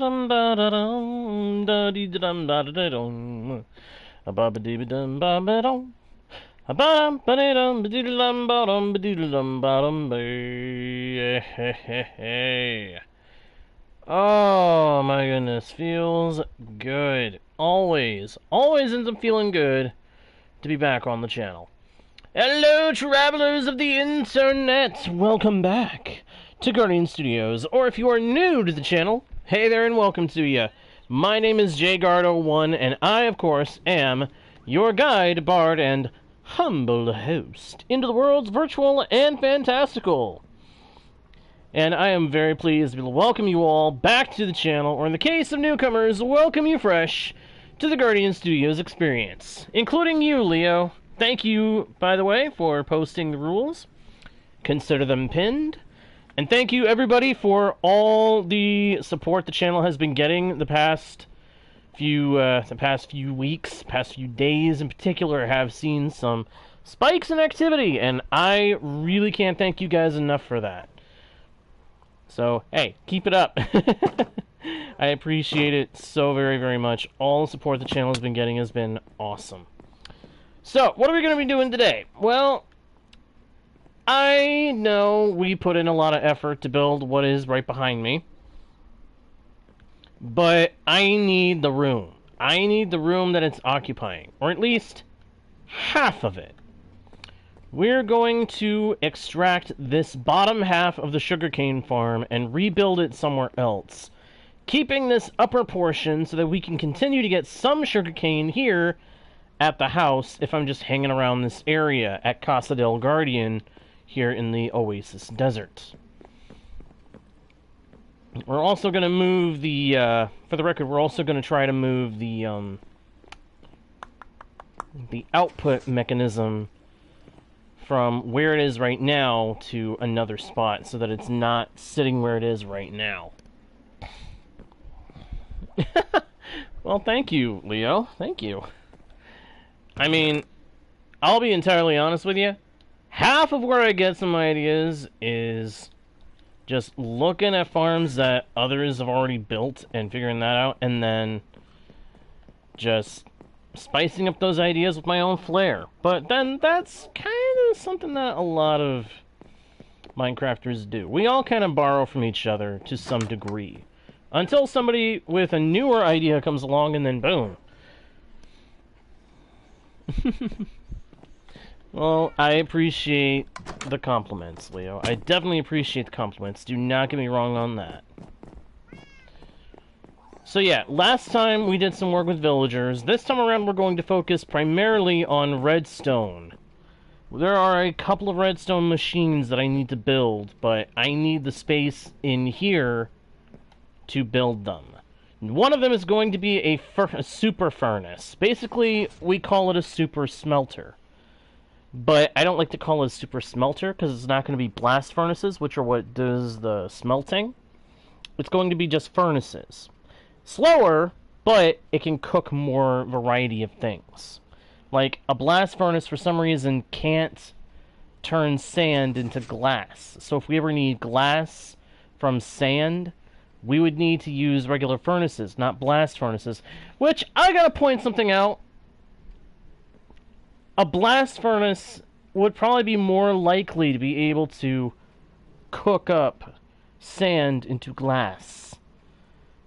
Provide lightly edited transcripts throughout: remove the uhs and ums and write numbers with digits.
Oh my goodness, feels good. Always ends up feeling good to be back on the channel. Hello, travelers of the internet! Welcome back to Guardian Studios, or if you are new to the channel, hey there and welcome to ya. My name is JGuard01, and I, of course, am your guide, bard, and humble host into the world's virtual and fantastical. And I am very pleased to be able to welcome you all back to the channel, or in the case of newcomers, welcome you fresh to the Guardian Studios experience, including you, Leo. Thank you, by the way, for posting the rules. Consider them pinned. And thank you, everybody, for all the support the channel has been getting the past few weeks, past few days in particular, have seen some spikes in activity, and I really can't thank you guys enough for that. So, hey, keep it up. I appreciate it so very, very much. All the support the channel has been getting has been awesome. So, what are we going to be doing today? Well, I know we put in a lot of effort to build what is right behind me, but I need the room. I need the room that it's occupying, or at least half of it. We're going to extract this bottom half of the sugarcane farm and rebuild it somewhere else, keeping this upper portion so that we can continue to get some sugarcane here at the house if I'm just hanging around this area at Casa del Guardian here in the Oasis Desert. We're also going to move the, for the record, we're also going to try to move the output mechanism from where it is right now to another spot so that it's not sitting where it is right now. Well, thank you, Leo. Thank you. I mean, I'll be entirely honest with you. Half of where I get some ideas is just looking at farms that others have already built and figuring that out, and then just spicing up those ideas with my own flair. But then that's kind of something that a lot of Minecrafters do. We all kind of borrow from each other to some degree. Until somebody with a newer idea comes along and then boom. Well, I appreciate the compliments, Leo. I definitely appreciate the compliments. Do not get me wrong on that. So yeah, last time we did some work with villagers. This time around we're going to focus primarily on redstone. There are a couple of redstone machines that I need to build, but I need the space in here to build them. One of them is going to be a super furnace. Basically, we call it a super smelter. But I don't like to call it a super smelter because it's not going to be blast furnaces, which are what does the smelting. It's going to be just furnaces. Slower, but it can cook more variety of things. Like, a blast furnace, for some reason, can't turn sand into glass. So if we ever need glass from sand, we would need to use regular furnaces, not blast furnaces. Which, I gotta point something out. A blast furnace would probably be more likely to be able to cook up sand into glass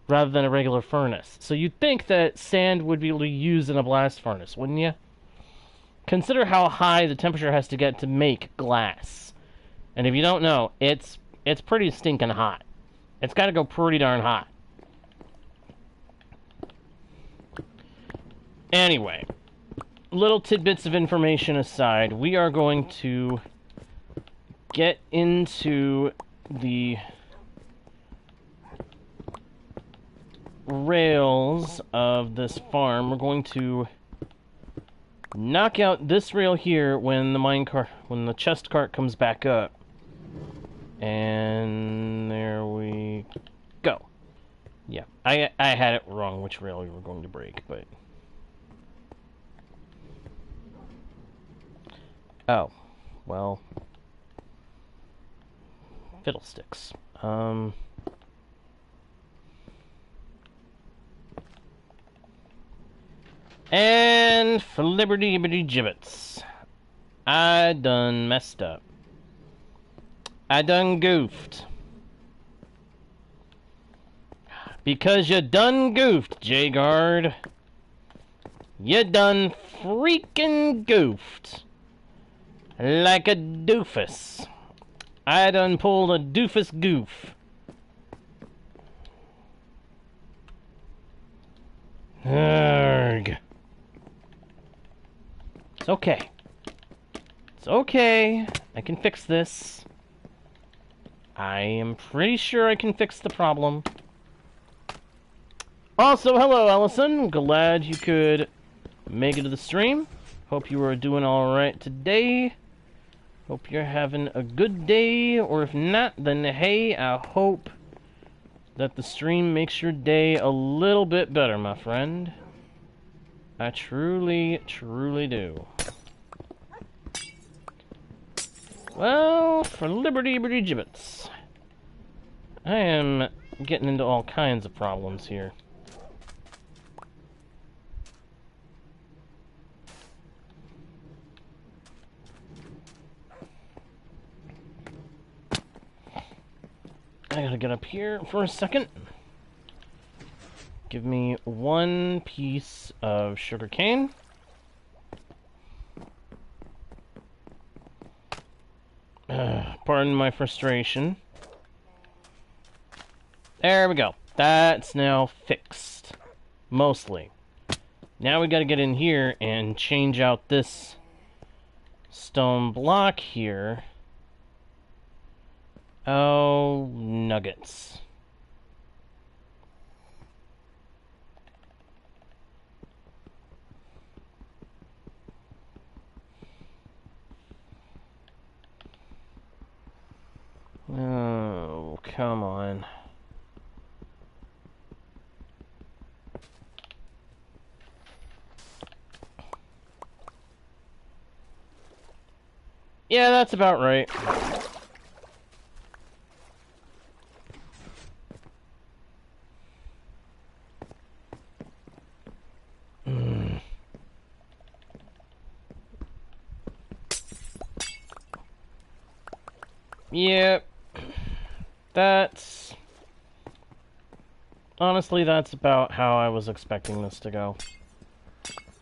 rather than a regular furnace. So you'd think that sand would be able to use in a blast furnace, wouldn't you? Consider how high the temperature has to get to make glass. And if you don't know, it's pretty stinking hot. It's got to go pretty darn hot. Anyway, little tidbits of information aside, we are going to get into the rails of this farm. We're going to knock out this rail here when the chest cart comes back up. And there we go. Yeah, I had it wrong which rail we were going to break, but... Oh, well... Fiddlesticks. And for liberty gibbets, I done messed up. I done goofed. Because you done goofed, J-Guard. You done freaking goofed. Like a doofus. I done pulled a doofus goof. Arrgh. It's okay. It's okay. I can fix this. I am pretty sure I can fix the problem. Also, hello, Allison. Glad you could make it to the stream. Hope you are doing alright today. Hope you're having a good day. Or if not, then hey, I hope that the stream makes your day a little bit better, my friend. I truly, truly do. Well, for liberty gibbets, I am getting into all kinds of problems here. I gotta get up here for a second. Give me one piece of sugar cane. Pardon my frustration. There we go. That's now fixed. Mostly. Now we gotta get in here and change out this stone block here. Oh, nuggets. Oh, come on. Yeah, that's about right. Yep. That's... Honestly, that's about how I was expecting this to go.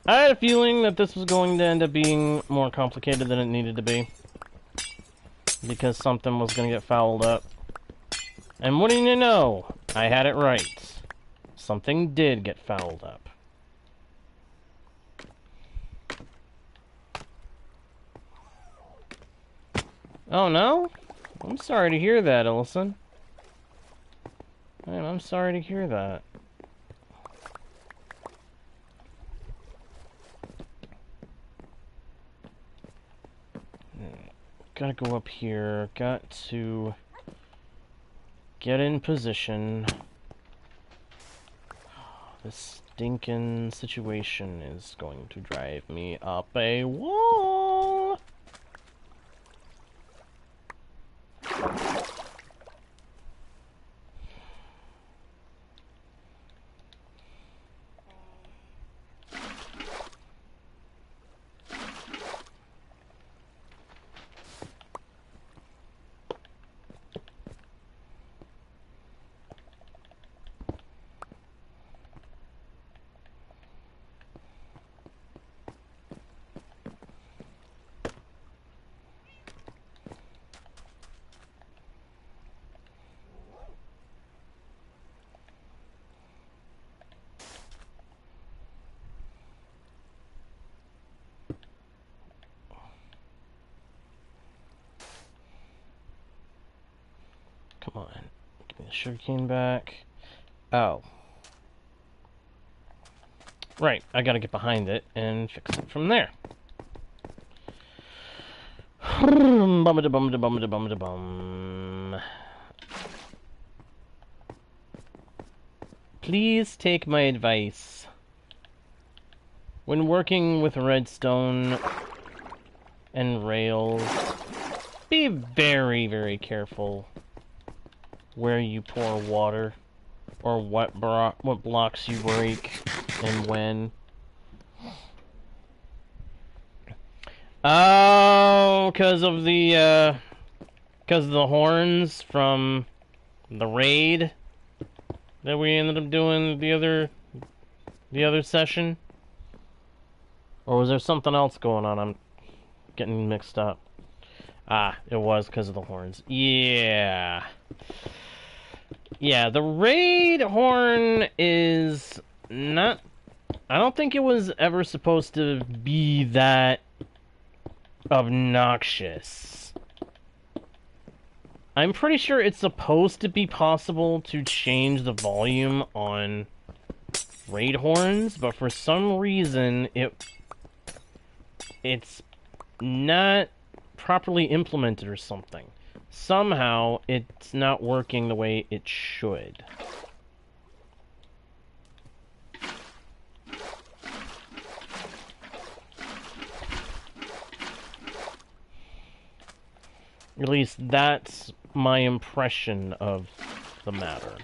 I had a feeling that this was going to end up being more complicated than it needed to be. Because something was going to get fouled up. And what do you know? I had it right. Something did get fouled up. Oh no? I'm sorry to hear that, Ellison. Man, I'm sorry to hear that. Gotta go up here. Got to get in position. This stinking situation is going to drive me up a wall. Come on. Give me the sugarcane back. Oh. Right, I gotta get behind it and fix it from there. Please take my advice. When working with redstone and rails, be very, very careful where you pour water or what blocks you break and when. Oh, because of the horns from the raid that we ended up doing the other session? Or was there something else going on? I'm getting mixed up. Ah, it was because of the horns. Yeah. Yeah, the raid horn is not... I don't think it was ever supposed to be that obnoxious. I'm pretty sure it's supposed to be possible to change the volume on raid horns, but for some reason it's not properly implemented or something. Somehow it's not working the way it should. At least that's my impression of the matter.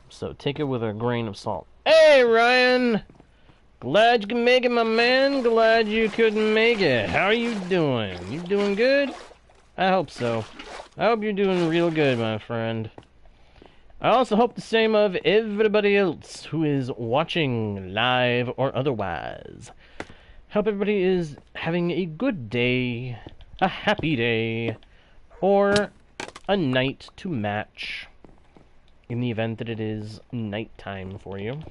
So take it with a grain of salt. Hey, Ryan! Glad you can make it, my man. Glad you couldn't make it. How are you doing? You doing good? I hope so. I hope you're doing real good, my friend. I also hope the same of everybody else who is watching live or otherwise. Hope everybody is having a good day, a happy day, or a night to match in the event that it is nighttime for you.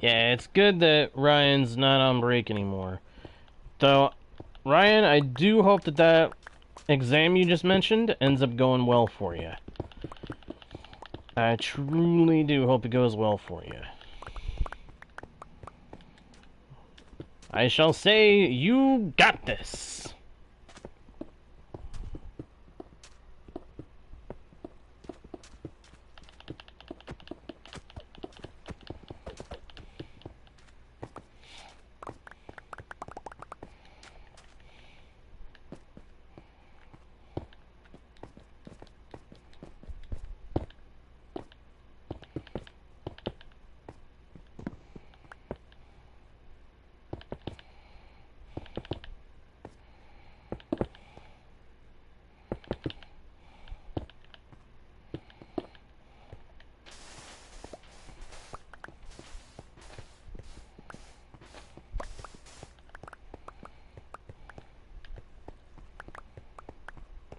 Yeah, it's good that Ryan's not on break anymore. Though, Ryan, I do hope that that exam you just mentioned ends up going well for you. I truly do hope it goes well for you. I shall say, you got this!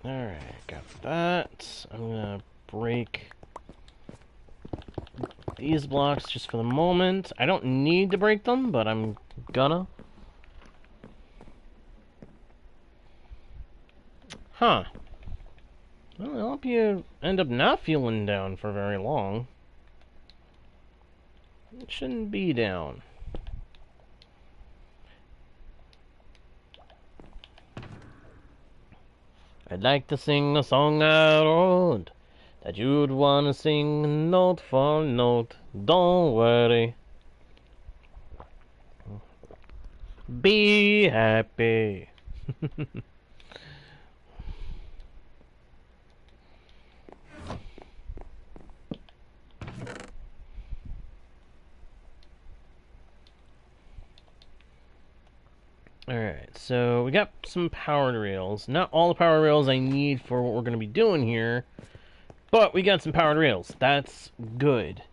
Alright, got that. I'm gonna break these blocks just for the moment. I don't need to break them, but I'm gonna. Huh. Well, I hope you end up not feeling down for very long. It shouldn't be down. I'd like to sing a song I wrote that you'd want to sing note for note. Don't worry. Be happy. Alright, so we got some powered rails. Not all the powered rails I need for what we're going to be doing here, but we got some powered rails. That's good.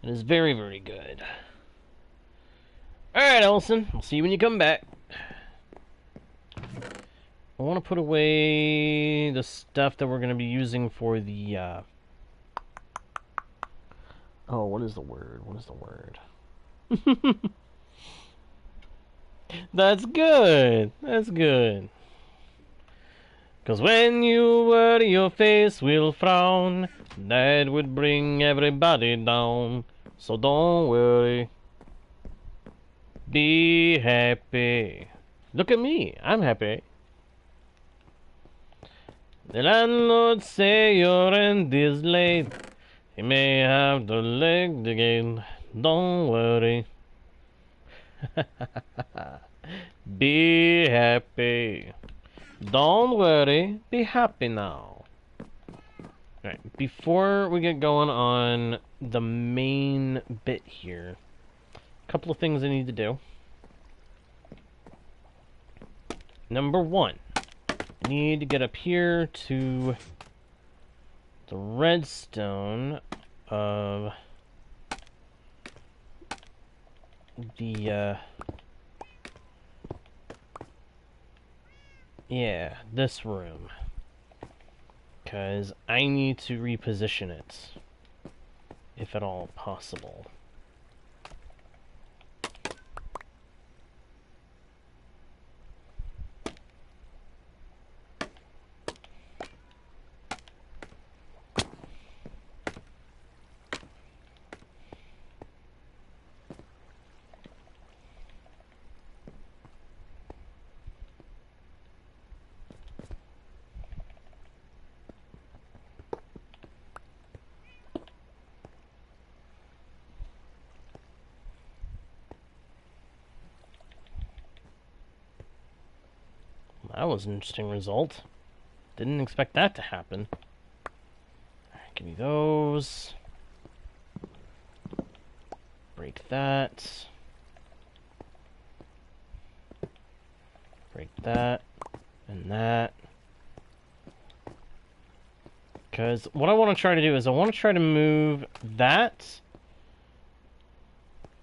It is very, very good. Alright, Ellison. I'll see you when you come back. I want to put away the stuff that we're going to be using for the, Oh, what is the word? What is the word? That's good. That's good. Because when you worry, your face will frown. That would bring everybody down. So don't worry. Be happy. Look at me. I'm happy. The landlord say your rent is late. He may have the leg again. Don't worry. Be happy. Don't worry. Be happy now. Alright, before we get going on the main bit here, a couple of things I need to do. Number one, I need to get up here to the redstone of the, yeah, this room. Because I need to reposition it, if at all possible. That was an interesting result. Didn't expect that to happen. Alright, give me those. Break that. Break that. And that. Because what I want to try to do is I want to try to move that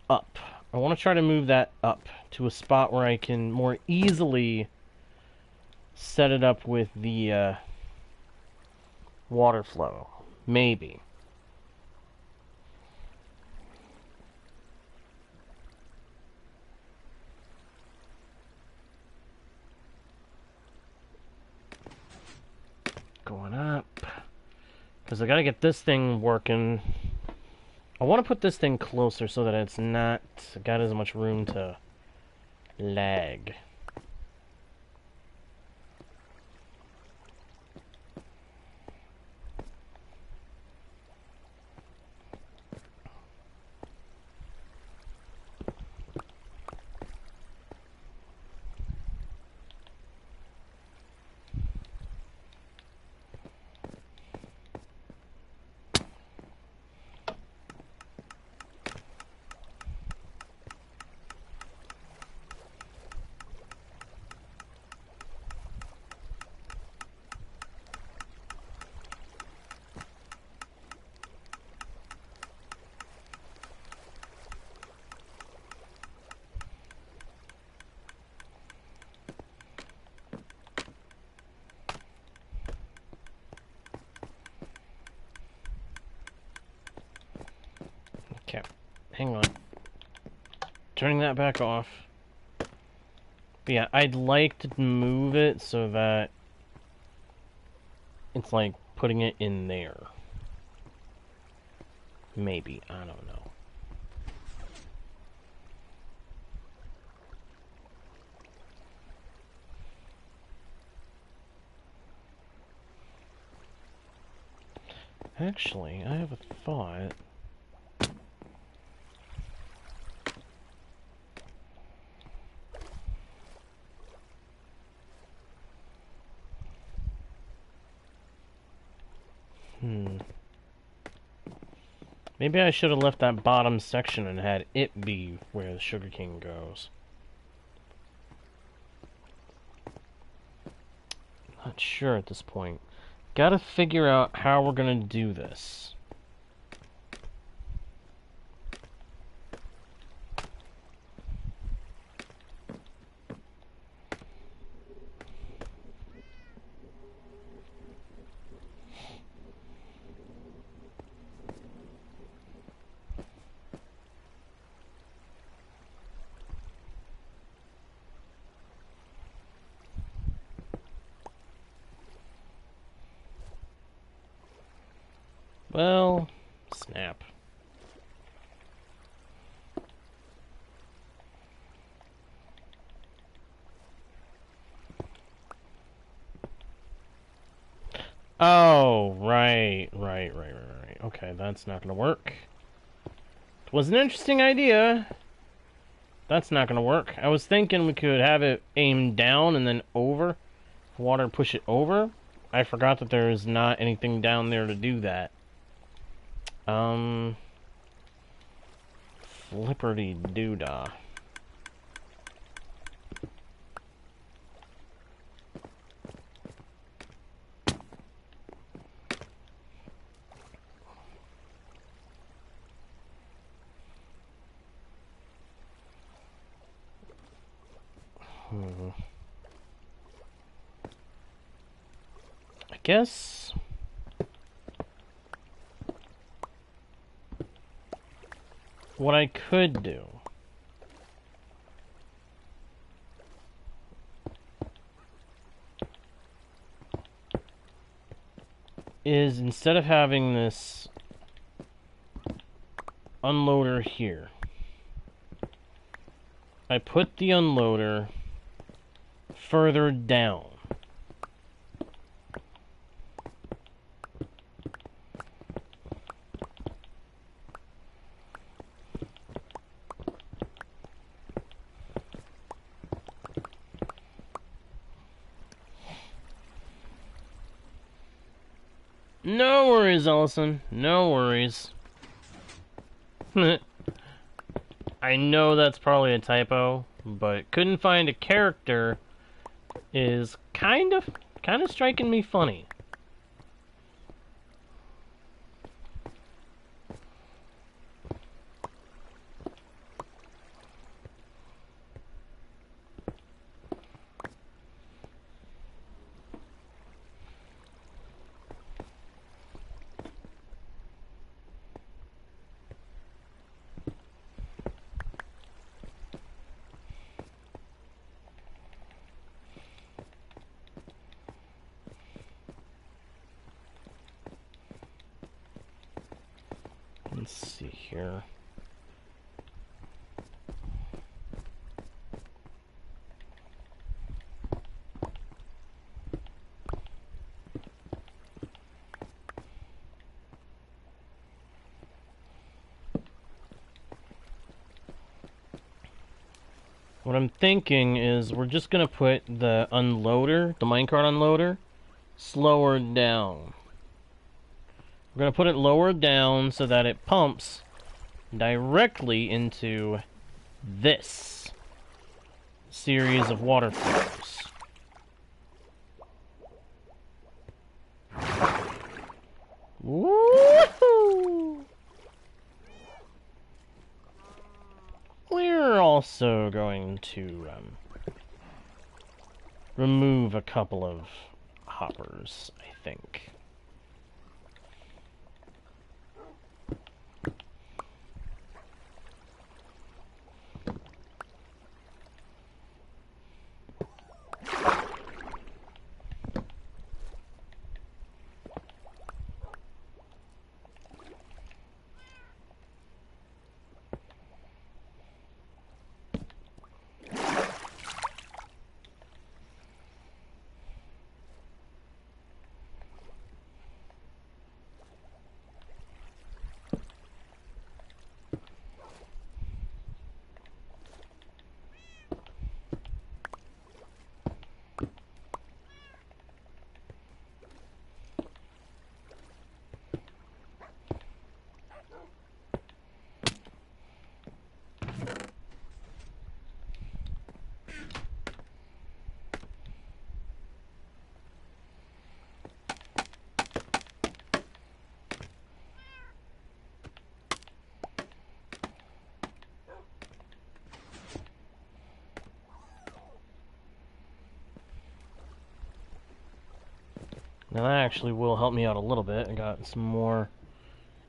up. I want to try to move that up to a spot where I can more easily set it up with the water flow. Maybe. Going up. Because I gotta get this thing working. I want to put this thing closer so that it's not got as much room to lag. Okay, hang on. Turning that back off. But yeah, I'd like to move it so that it's like putting it in there. Maybe, I don't know. Actually, I have a thought. Maybe I should have left that bottom section and had it be where the sugarcane goes. not sure at this point. Gotta figure out how we're gonna do this. Well, snap. Oh, right. Okay, that's not gonna work. It was an interesting idea. That's not gonna work. I was thinking we could have it aimed down and then over. Water push it over. I forgot that there is not anything down there to do that. Flipperty doodah. I guess what I could do is, instead of having this unloader here, I put the unloader further down. No worries, Ellison. No worries. I know that's probably a typo, but couldn't find a character is kind of striking me funny. Let's see here. What I'm thinking is we're just gonna put the unloader, the minecart unloader, slower down. We're going to put it lower down so that it pumps directly into this series of water flows. Woohoo! We're also going to remove a couple of hoppers, I think. Now that actually will help me out a little bit. I got some more...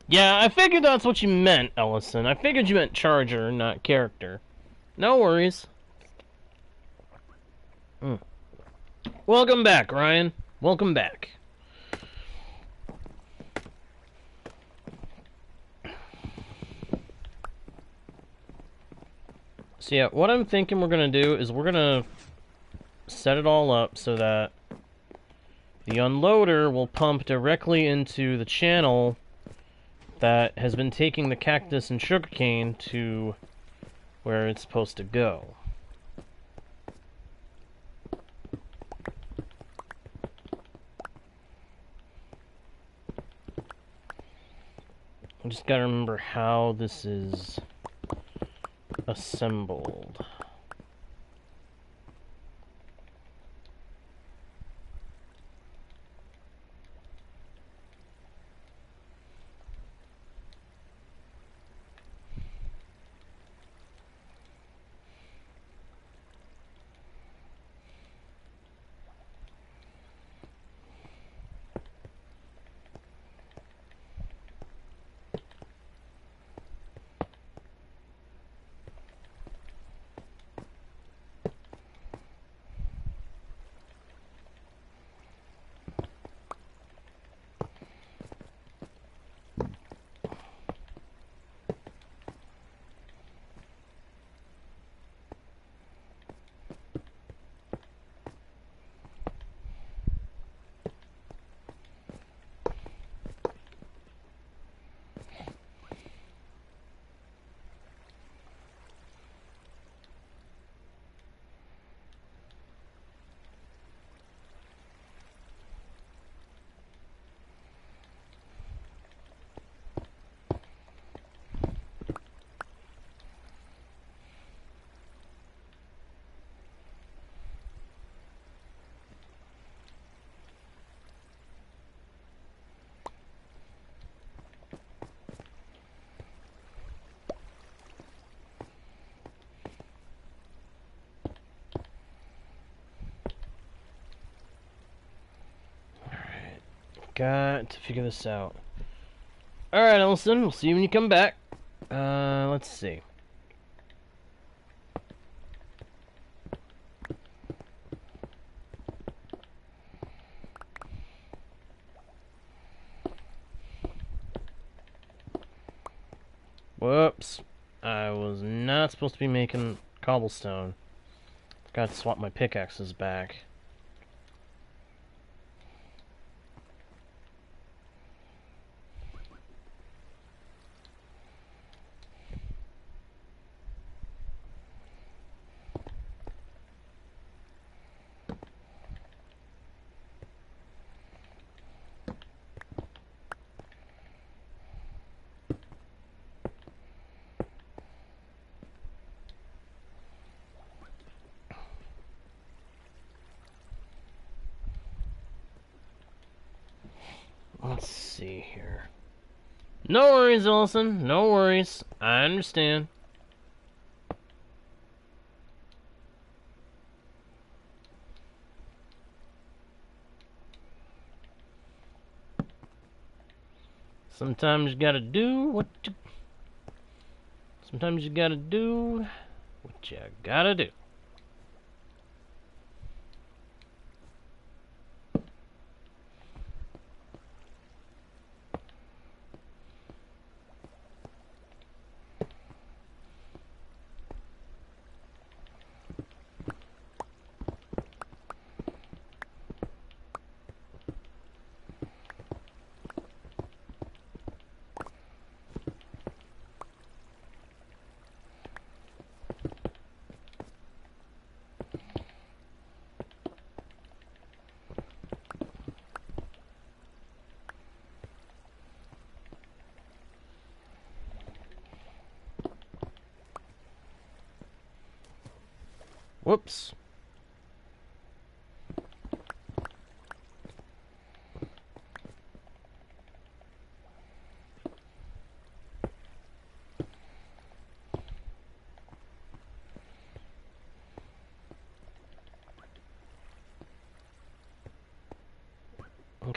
Yeah, I figured that's what you meant, Ellison. I figured you meant charger, not character. No worries. Welcome back, Ryan. Welcome back. So yeah, what I'm thinking we're going to do is we're going to set it all up so that the unloader will pump directly into the channel that has been taking the cactus and sugarcane to where it's supposed to go. I just gotta remember how this is assembled. Got to figure this out. Alright, Ellison, we'll see you when you come back. Let's see. Whoops. I was not supposed to be making cobblestone. Forgot to swap my pickaxes back. Let's see here. No worries, Ellison. No worries. I understand. Sometimes you gotta do what you... Sometimes you gotta do what you gotta do. Whoops.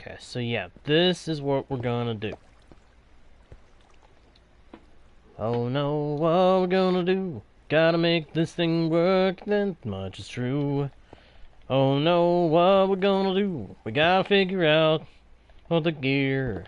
Okay, so yeah, this is what we're gonna do. Oh no, what we're gonna do? Gotta make this thing work, that much is true. Oh no, what we're gonna do? We gotta figure out the gear.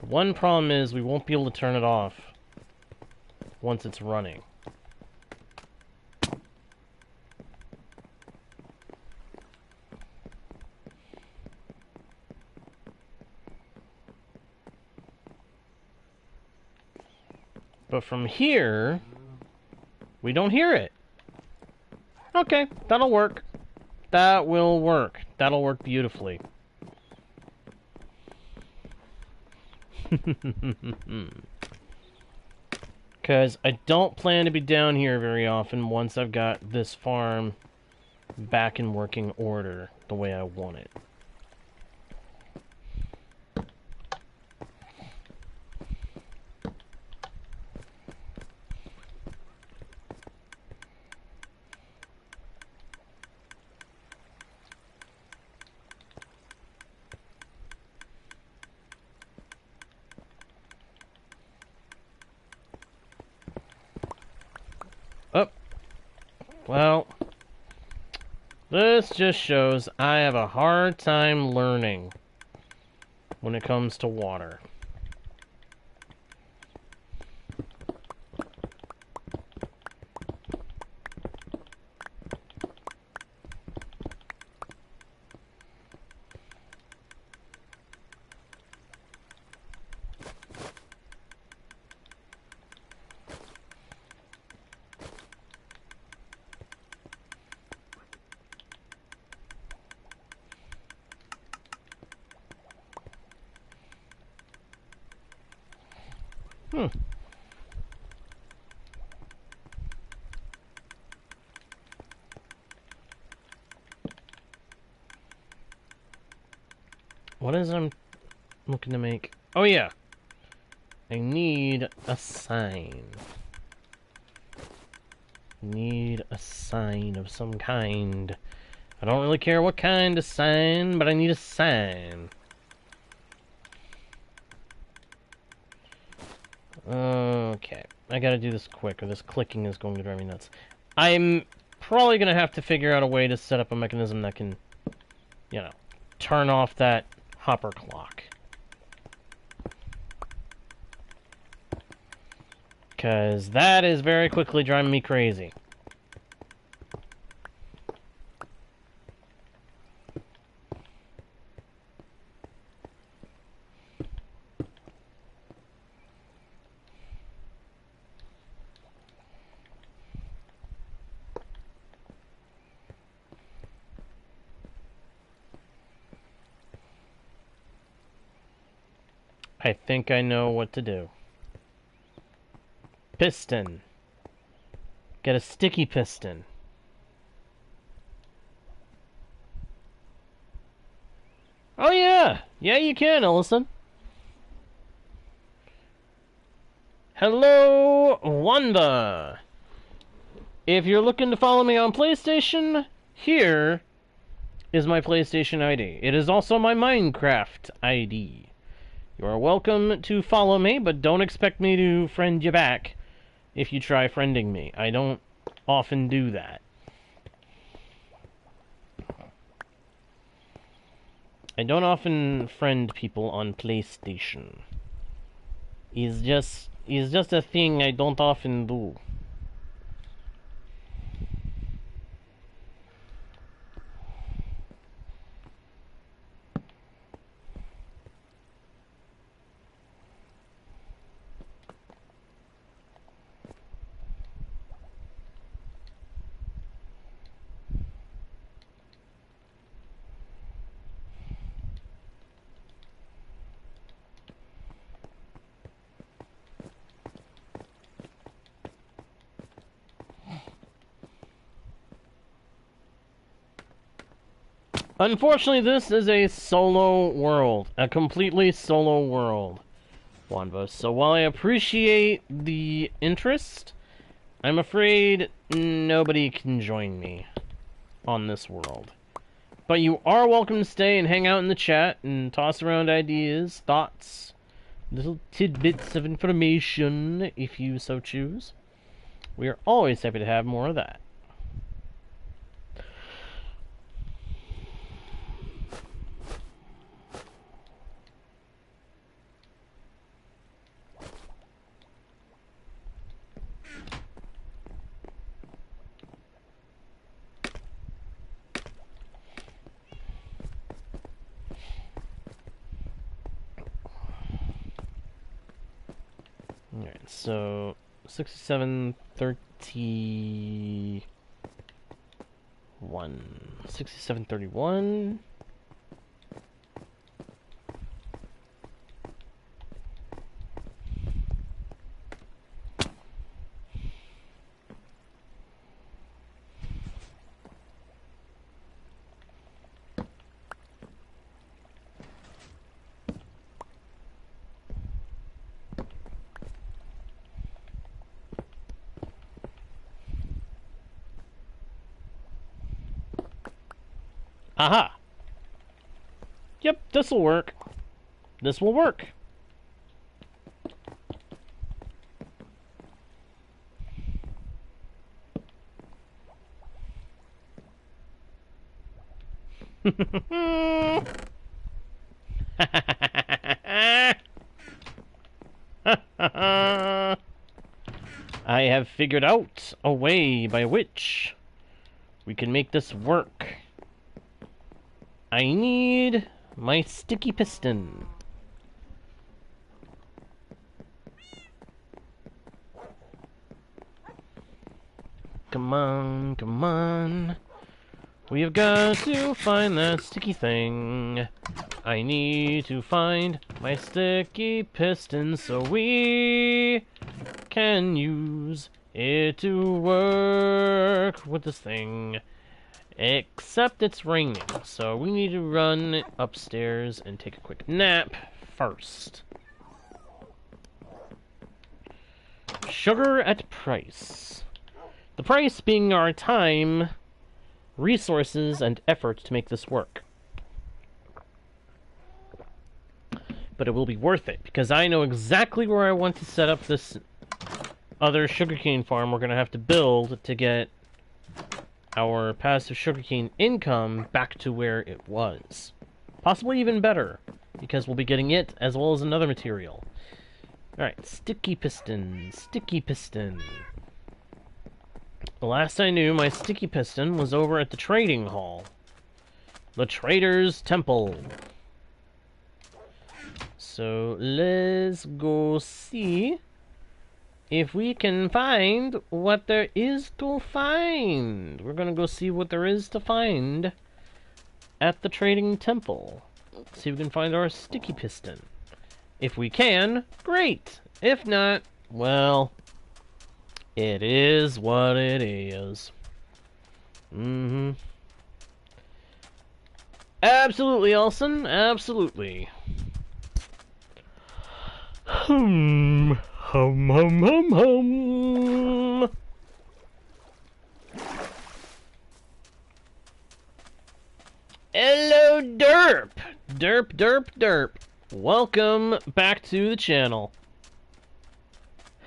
One problem is we won't be able to turn it off once it's running. But from here, we don't hear it. Okay, that'll work. That will work. That'll work beautifully. Because I don't plan to be down here very often once I've got this farm back in working order the way I want it. Oh, well, this just shows I have a hard time learning when it comes to water. What is it I'm looking to make? Oh yeah. I need a sign. Need a sign of some kind. I don't really care what kind of sign, but I need a sign. Okay. I gotta do this quick, or this clicking is going to drive me nuts. I'm probably gonna have to figure out a way to set up a mechanism that can, you know, turn off that hopper clock. Because that is very quickly driving me crazy. I think I know what to do. Piston. Get a sticky piston. Oh yeah! Yeah, you can, Ellison. Hello, Wanda! If you're looking to follow me on PlayStation, here is my PlayStation ID. It is also my Minecraft ID. You are welcome to follow me, but don't expect me to friend you back if you try friending me. I don't often do that. I don't often friend people on PlayStation. It's just a thing I don't often do. Unfortunately, this is a solo world. A completely solo world, Wanva. So while I appreciate the interest, I'm afraid nobody can join me on this world. But you are welcome to stay and hang out in the chat and toss around ideas, thoughts, little tidbits of information, if you so choose. We are always happy to have more of that. Alright, so 6731. 6731. Aha! Yep, this'll work. This will work. I have figured out a way by which we can make this work. I need my sticky piston. Come on, come on. We have got to find that sticky thing. I need to find my sticky piston so we can use it to work with this thing. Except it's raining, so we need to run upstairs and take a quick nap first. Sugar at price. The price being our time, resources, and effort to make this work. But it will be worth it, because I know exactly where I want to set up this other sugarcane farm we're going to have to build to get our passive sugarcane income back to where it was. Possibly even better, because we'll be getting it as well as another material. Alright, sticky piston, sticky piston. The last I knew, my sticky piston was over at the trading hall. The Trader's Temple. So, let's go see if we can find what there is to find. We're gonna go see what there is to find at the Trading Temple. See if we can find our sticky piston. If we can, great. If not, well, it is what it is. Absolutely, Elson. Absolutely. Hum, hum, hum, hum. Hello, Derp. Derp, derp, derp. Welcome back to the channel.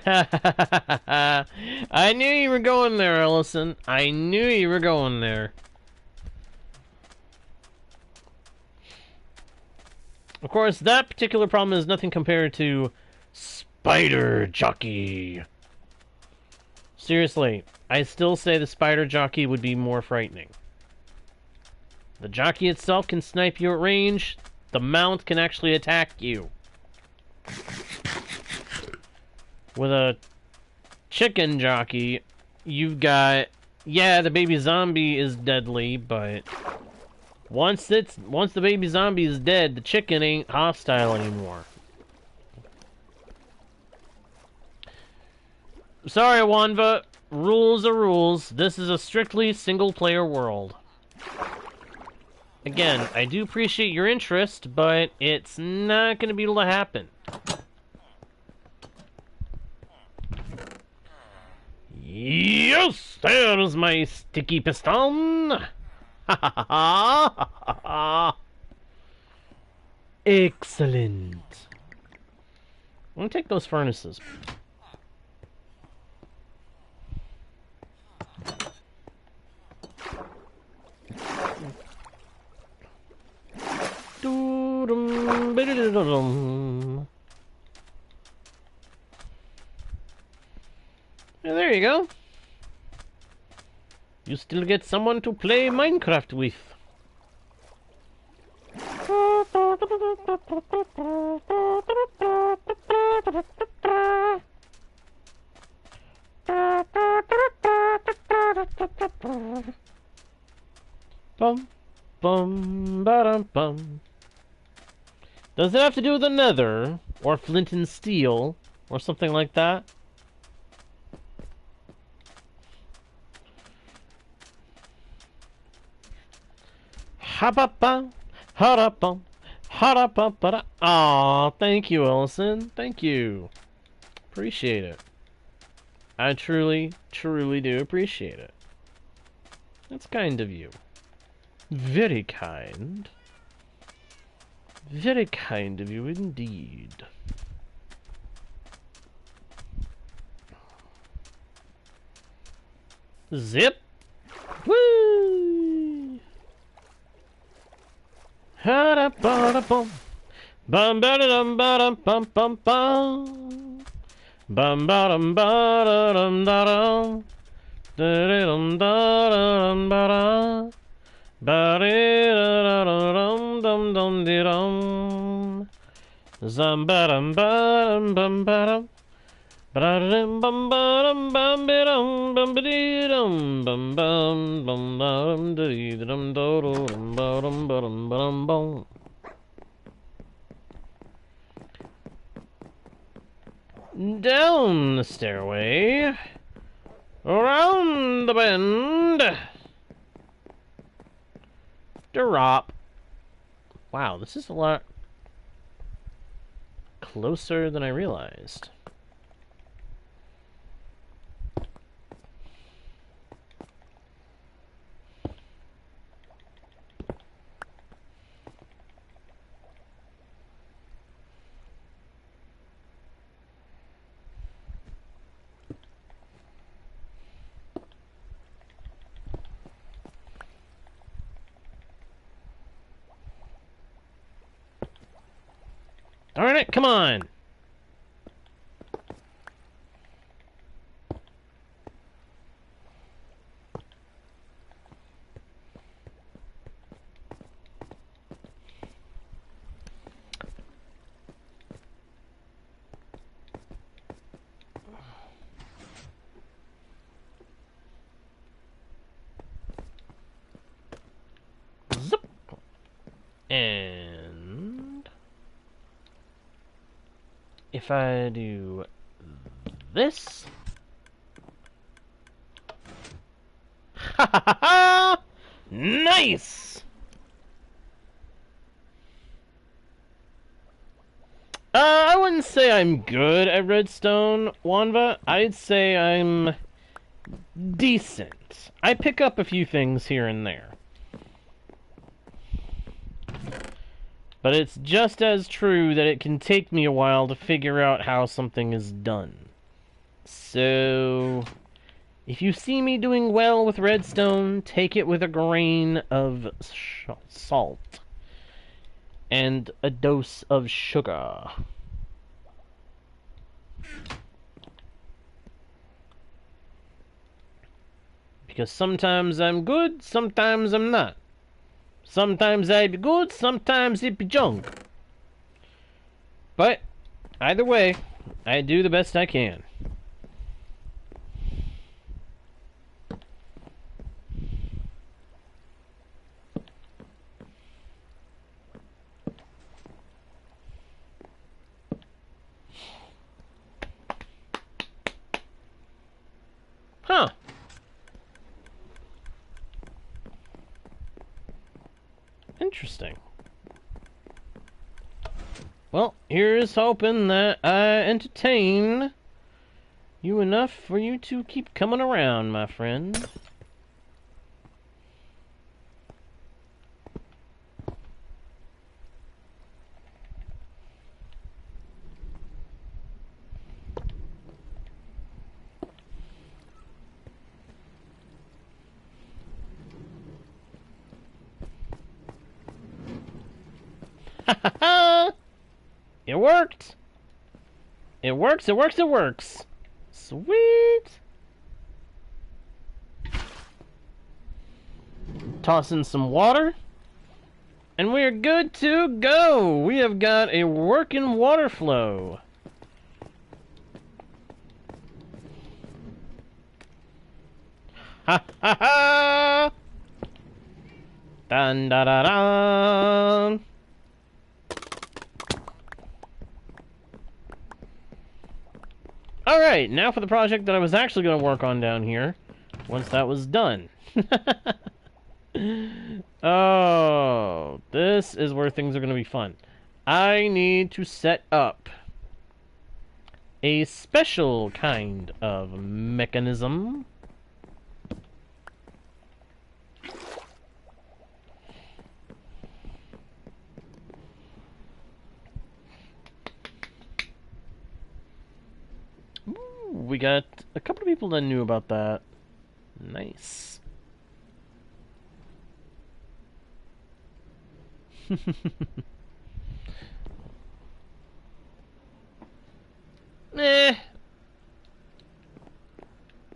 I knew you were going there, Ellison. I knew you were going there. Of course, that particular problem is nothing compared to Spider Jockey. Seriously, I still say the Spider Jockey would be more frightening. The jockey itself can snipe you at range. The mount can actually attack you. With a chicken jockey, you've got... Yeah, the baby zombie is deadly, but... Once the baby zombie is dead, the chicken ain't hostile anymore. Sorry, Wanva. Rules are rules. This is a strictly single-player world. Again, I do appreciate your interest, but it's not going to be able to happen. Yes, there's my sticky piston. Ha ha ha ha ha. Excellent. I'm gonna take those furnaces. Yeah, there you go. You still get someone to play Minecraft with. Bum, bum, ba-dum, bum. Does it have to do with the nether, or flint and steel, or something like that? Ha-ba-bum, ha-da-bum, ha-da-bum-ba-da. Aw, thank you, Ellison. Thank you. Appreciate it. I truly, truly do appreciate it. That's kind of you. Very kind. Very kind of you indeed. Zip! Woo! Ha-da-ba-da-bum. Bum-ba-da-dum-ba-dum-bum-bum-bum. Bum-ba-dum-ba-da-dum-da-dum. Da-da-dum-da-da-dum-ba-da. Ba-da-da-da-dum-dum-dum-de-dum. Zam-ba-dum-ba-dum-bum-ba-dum. Ba-da-dum-bum-ba-dum-bum-ba-dee-dum. Bum-bum-bum-bum-dee-dum-do-dum-ba-dum-ba-dum-ba-dum-bum. Down the stairway. Around the bend. Drop. Wow, this is a lot closer than I realized. Darn it, come on! Zip! And if I do this, ha ha ha ha! Nice! I wouldn't say I'm good at redstone, Wanva. I'd say I'm decent. I pick up a few things here and there. But it's just as true that it can take me a while to figure out how something is done. So, if you see me doing well with redstone, take it with a grain of salt and a dose of sugar. Because sometimes I'm good, sometimes I'm not. Sometimes I be good, sometimes it be junk. But, either way, I do the best I can. Huh. Interesting. Well, here's hoping that I entertain you enough for you to keep coming around, my friend. Ha ha ha! It worked! It works, it works, it works! Sweet! Toss in some water. And we're good to go! We have got a working water flow. Ha ha ha! Dun da da da! Alright, now for the project that I was actually going to work on down here, once that was done. Oh, this is where things are going to be fun. I need to set up a special kind of mechanism. We got a couple of people that knew about that. Nice. Eh.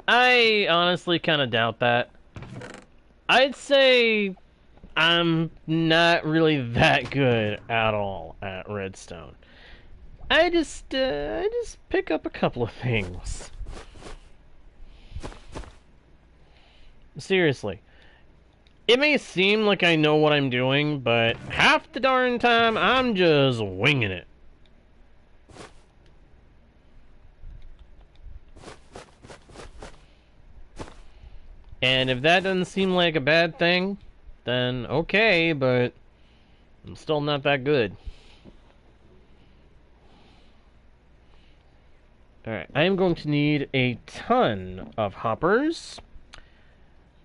I honestly kind of doubt that. I'd say I'm not really that good at all at redstone. I just pick up a couple of things. Seriously. It may seem like I know what I'm doing, but half the darn time I'm just winging it. And if that doesn't seem like a bad thing, then okay, but I'm still not that good. Alright, I am going to need a ton of hoppers,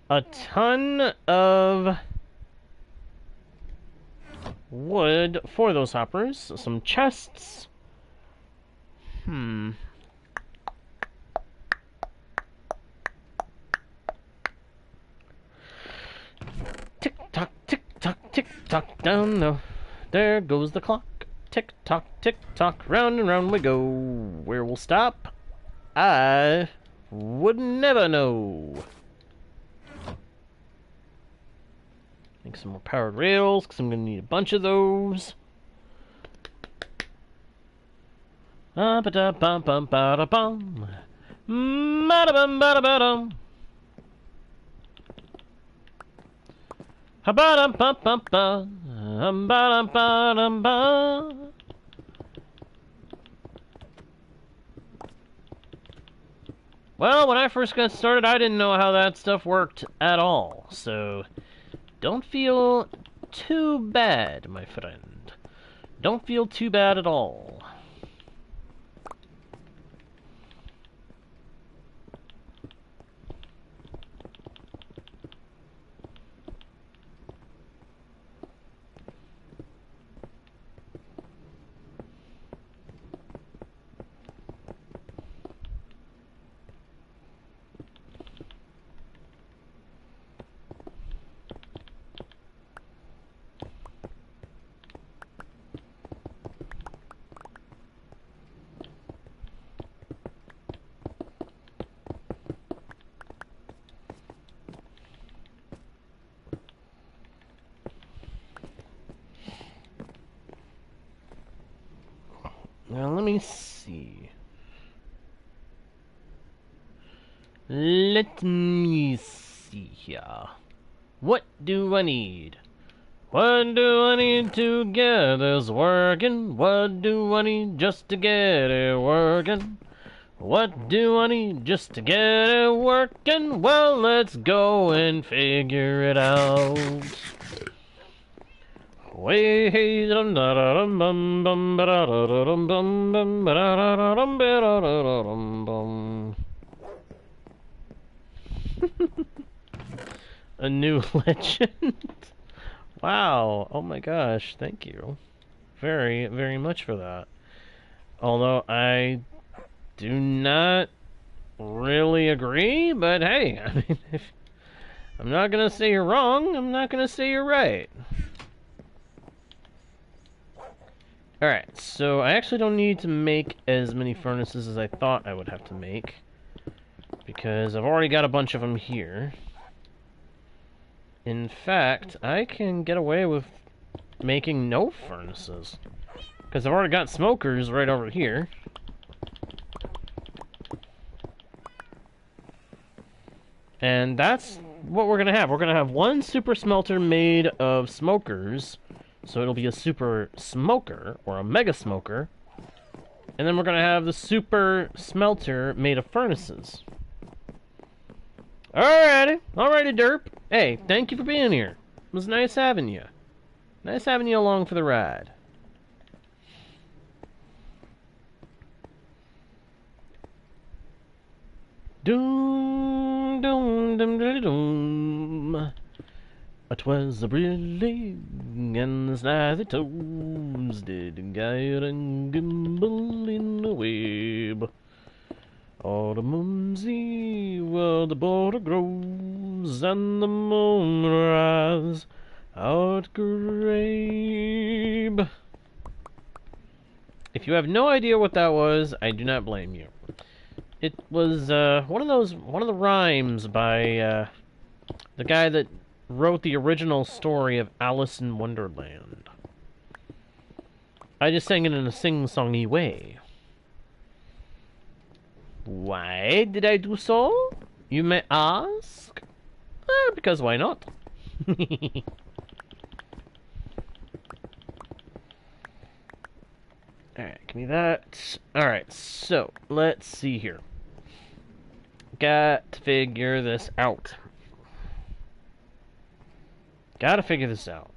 a ton of wood for those hoppers, some chests. Tick tock, down the. There goes the clock. Tick tock, round and round we go. Where we'll stop, I would never know. Make some more powered rails, because I'm going to need a bunch of those. Ba-da-bum-bum-ba-da-bum. Ba-da-bum-ba-da-ba-dum. Ha-ba-dum-bum-bum-ba. Ba-dum-ba-dum-ba. Well, when I first got started, I didn't know how that stuff worked at all, so don't feel too bad, my friend. Don't feel too bad at all. Now, let me see. Let me see here. What do I need? What do I need to get this working? What do I need just to get it working? What do I need just to get it working? Well, let's go and figure it out. A new legend. Wow. Oh my gosh. Thank you. Very, very much for that. Although I do not really agree, but hey, I mean, if I'm not gonna say you're wrong, I'm not gonna say you're right. Alright, so I actually don't need to make as many furnaces as I thought I would have to make, because I've already got a bunch of them here. In fact, I can get away with making no furnaces, because I've already got smokers right over here. And that's what we're going to have. We're going to have one super smelter made of smokers, so it'll be a super smoker, or a mega smoker. And then we're going to have the super smelter made of furnaces. Alrighty, derp. Hey, thank you for being here. It was nice having you. Nice having you along for the ride. Doom, doom, doom, doom, doom. It was a brilliant and the snazzy toes did guide and gimble in the web. All the mumsy where the border grows and the moon rise out grabe. If you have no idea what that was, I do not blame you. It was one of the rhymes by the guy that wrote the original story of Alice in Wonderland. I just sang it in a sing-songy way. Why did I do so? You may ask. Because why not? Alright, give me that. Alright, so, let's see here. Got to figure this out. Gotta figure this out.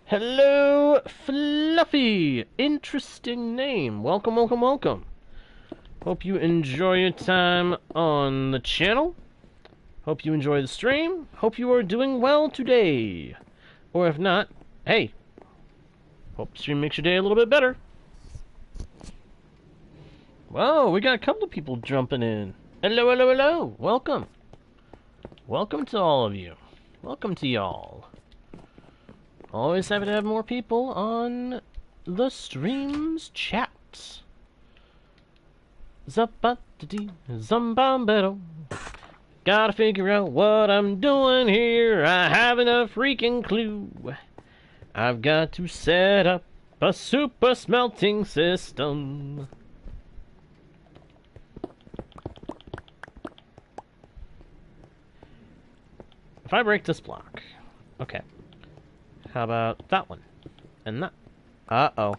Hello, Fluffy! Interesting name. Welcome, welcome, welcome. Hope you enjoy your time on the channel. Hope you enjoy the stream. Hope you are doing well today. Or if not, hey, hope the stream makes your day a little bit better. Whoa, we got a couple of people jumping in. Hello, hello, hello. Welcome. Welcome to all of you. Welcome to y'all. Always happy to have more people on the stream's chats. Zumbambero. Gotta figure out what I'm doing here. I haven't a freaking clue. I've got to set up a super smelting system. If I break this block, okay. How about that one? And that. Uh-oh.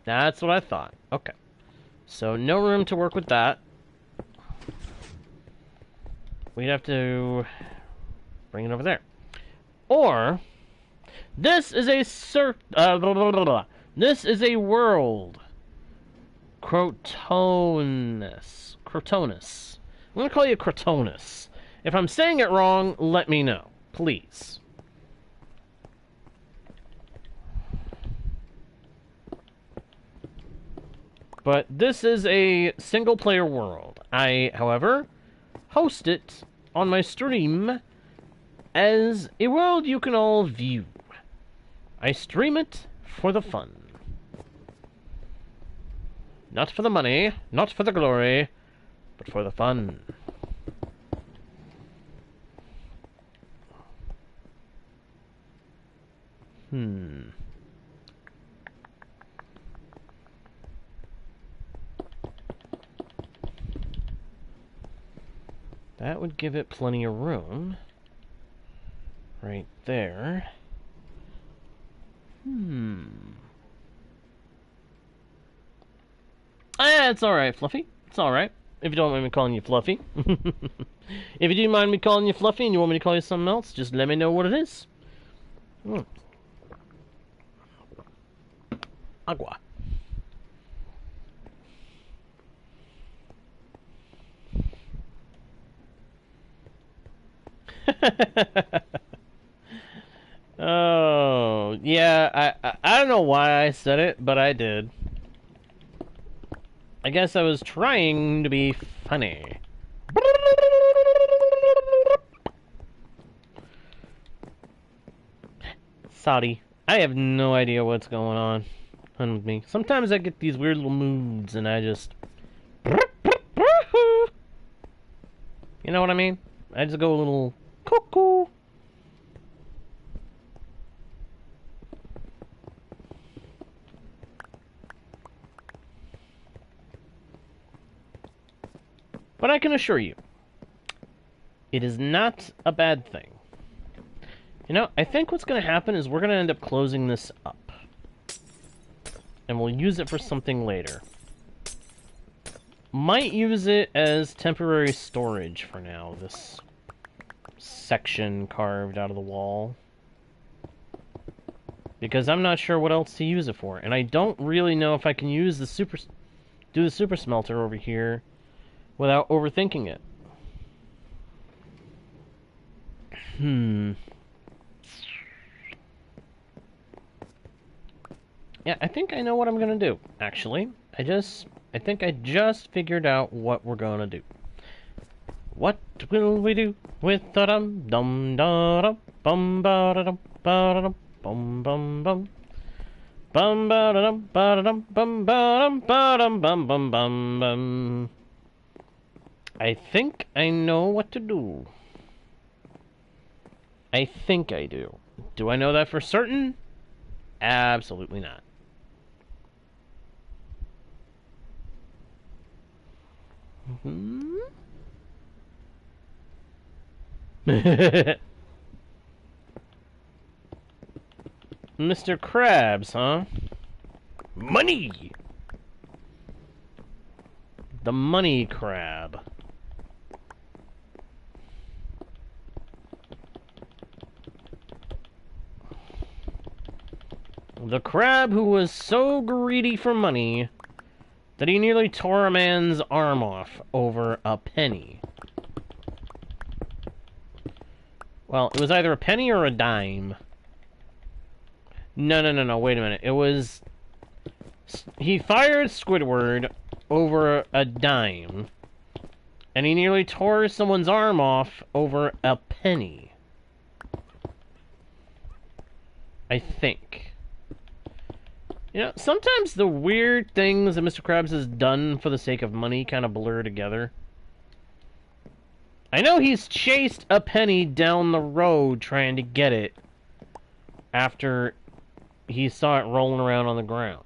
That's what I thought. Okay. So, no room to work with that. We'd have to bring it over there. Or, this is a this is a world. Crotonus. Crotonus. I'm gonna call you Crotonus. If I'm saying it wrong, let me know. Please. But this is a single-player world. I, however, host it on my stream as a world you can all view. I stream it for the fun. Not for the money, not for the glory, but for the fun. That would give it plenty of room. Right there. It's alright, Fluffy. It's alright. If you don't mind me calling you Fluffy. If you do mind me calling you Fluffy and you want me to call you something else, just let me know what it is. Agua. Oh, yeah, I don't know why I said it, but I did. I guess I was trying to be funny. Sorry. I have no idea what's going on with me. Sometimes I get these weird little moods and I just... You know what I mean? I just go a little cuckoo. But I can assure you, it is not a bad thing. You know, I think what's going to happen is we're going to end up closing this up. And we'll use it for something later. Might use it as temporary storage for now, this section carved out of the wall. Because I'm not sure what else to use it for. And I don't really know if I can use the do the super smelter over here without overthinking it. Yeah, I think I know what I'm gonna do, actually. I think I just figured out what we're gonna do. What will we do with da dum dum da dum bum ba da dum bum bum bum bum ba da dum bum ba dum bum bum bum. I think I know what to do. I think I do. Do I know that for certain? Absolutely not. Mr. Krabs, huh? Money! The money crab. The crab who was so greedy for money that he nearly tore a man's arm off over a penny. Well, it was either a penny or a dime. No, wait a minute. It was... He fired Squidward over a dime, and he nearly tore someone's arm off over a penny. I think. You know, sometimes the weird things that Mr. Krabs has done for the sake of money kind of blur together. I know he's chased a penny down the road trying to get it after he saw it rolling around on the ground.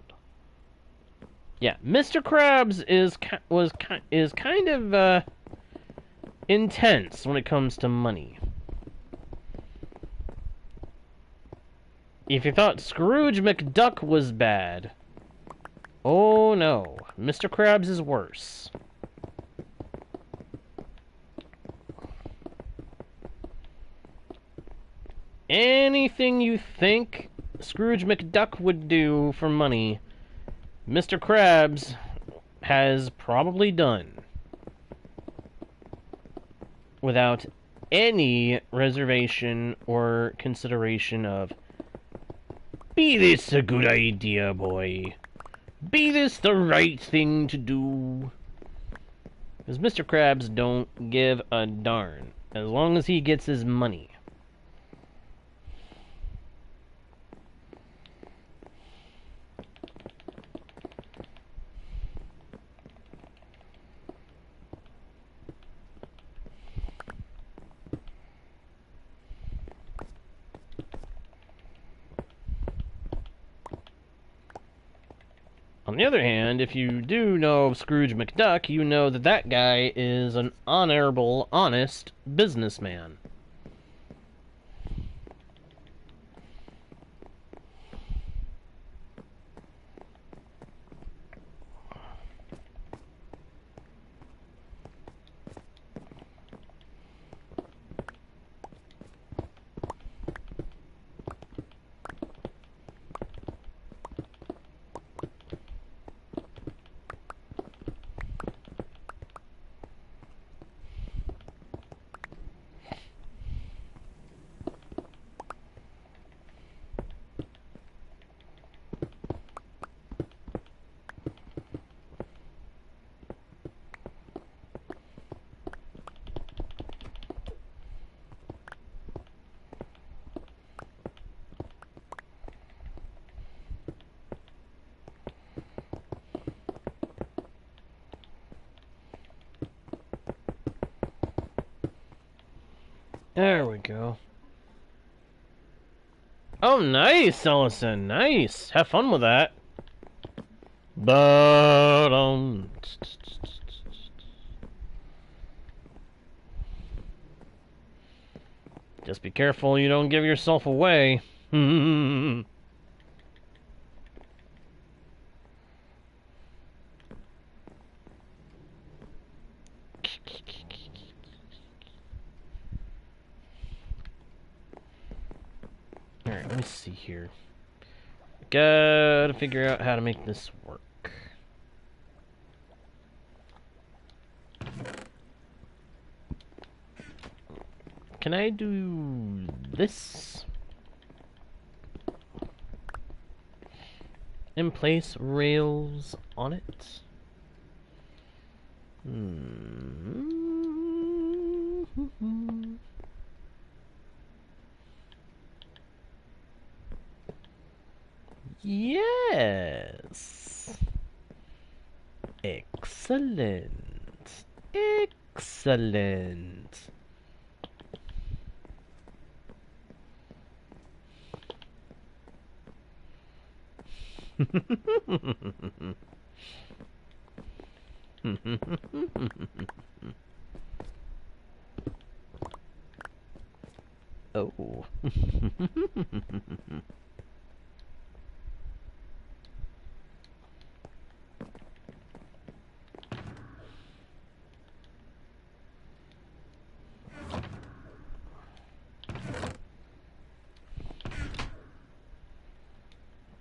Yeah, Mr. Krabs is kind of intense when it comes to money. If you thought Scrooge McDuck was bad, oh no, Mr. Krabs is worse. Anything you think Scrooge McDuck would do for money, Mr. Krabs has probably done without any reservation or consideration of, be this a good idea, boy? Be this the right thing to do? Because Mr. Krabs don't give a darn, as long as he gets his money. On the other hand, if you do know Scrooge McDuck, you know that that guy is an honorable, honest businessman. There we go. Oh, nice, Ellison. Nice. Have fun with that. But just be careful you don't give yourself away. Alright, let me see here. Gotta figure out how to make this work. Can I do this? And place rails on it? Yes. Excellent. Excellent. Oh.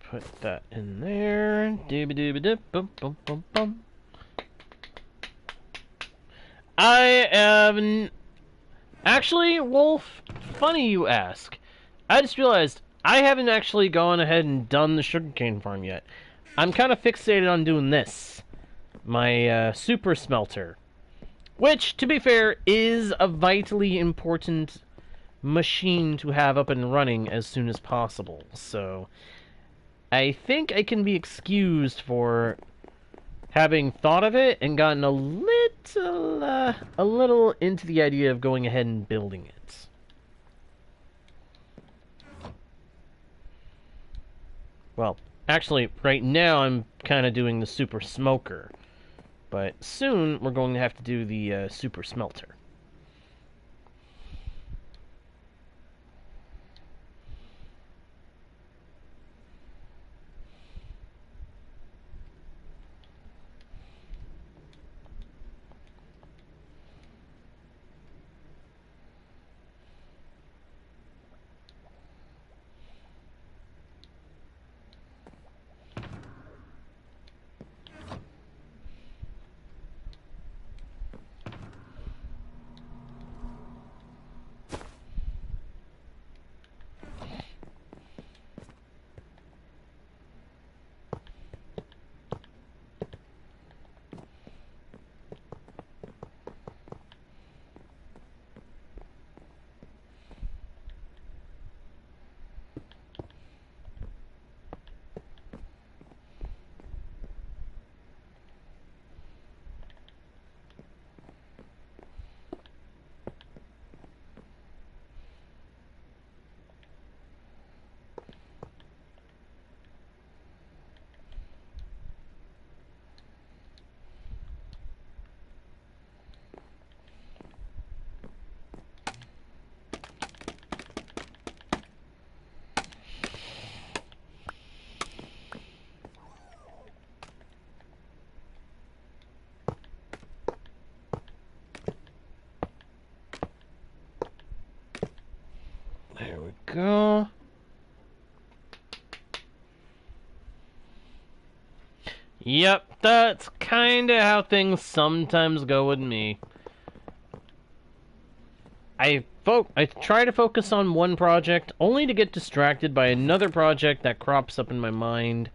Put that in there. Dooby dooby dip bum bum bum bum. I have actually, Wolf, funny you ask. I just realized I haven't actually gone ahead and done the sugarcane farm yet. I'm kind of fixated on doing this. My super smelter. Which, to be fair, is a vitally important machine to have up and running as soon as possible. So I think I can be excused for having thought of it and gotten a little into the idea of going ahead and building it. Well, actually, right now I'm kind of doing the super smoker, but soon we're going to have to do the super smelter. There we go. Yep, that's kinda how things sometimes go with me. I try to focus on one project, only to get distracted by another project that crops up in my mind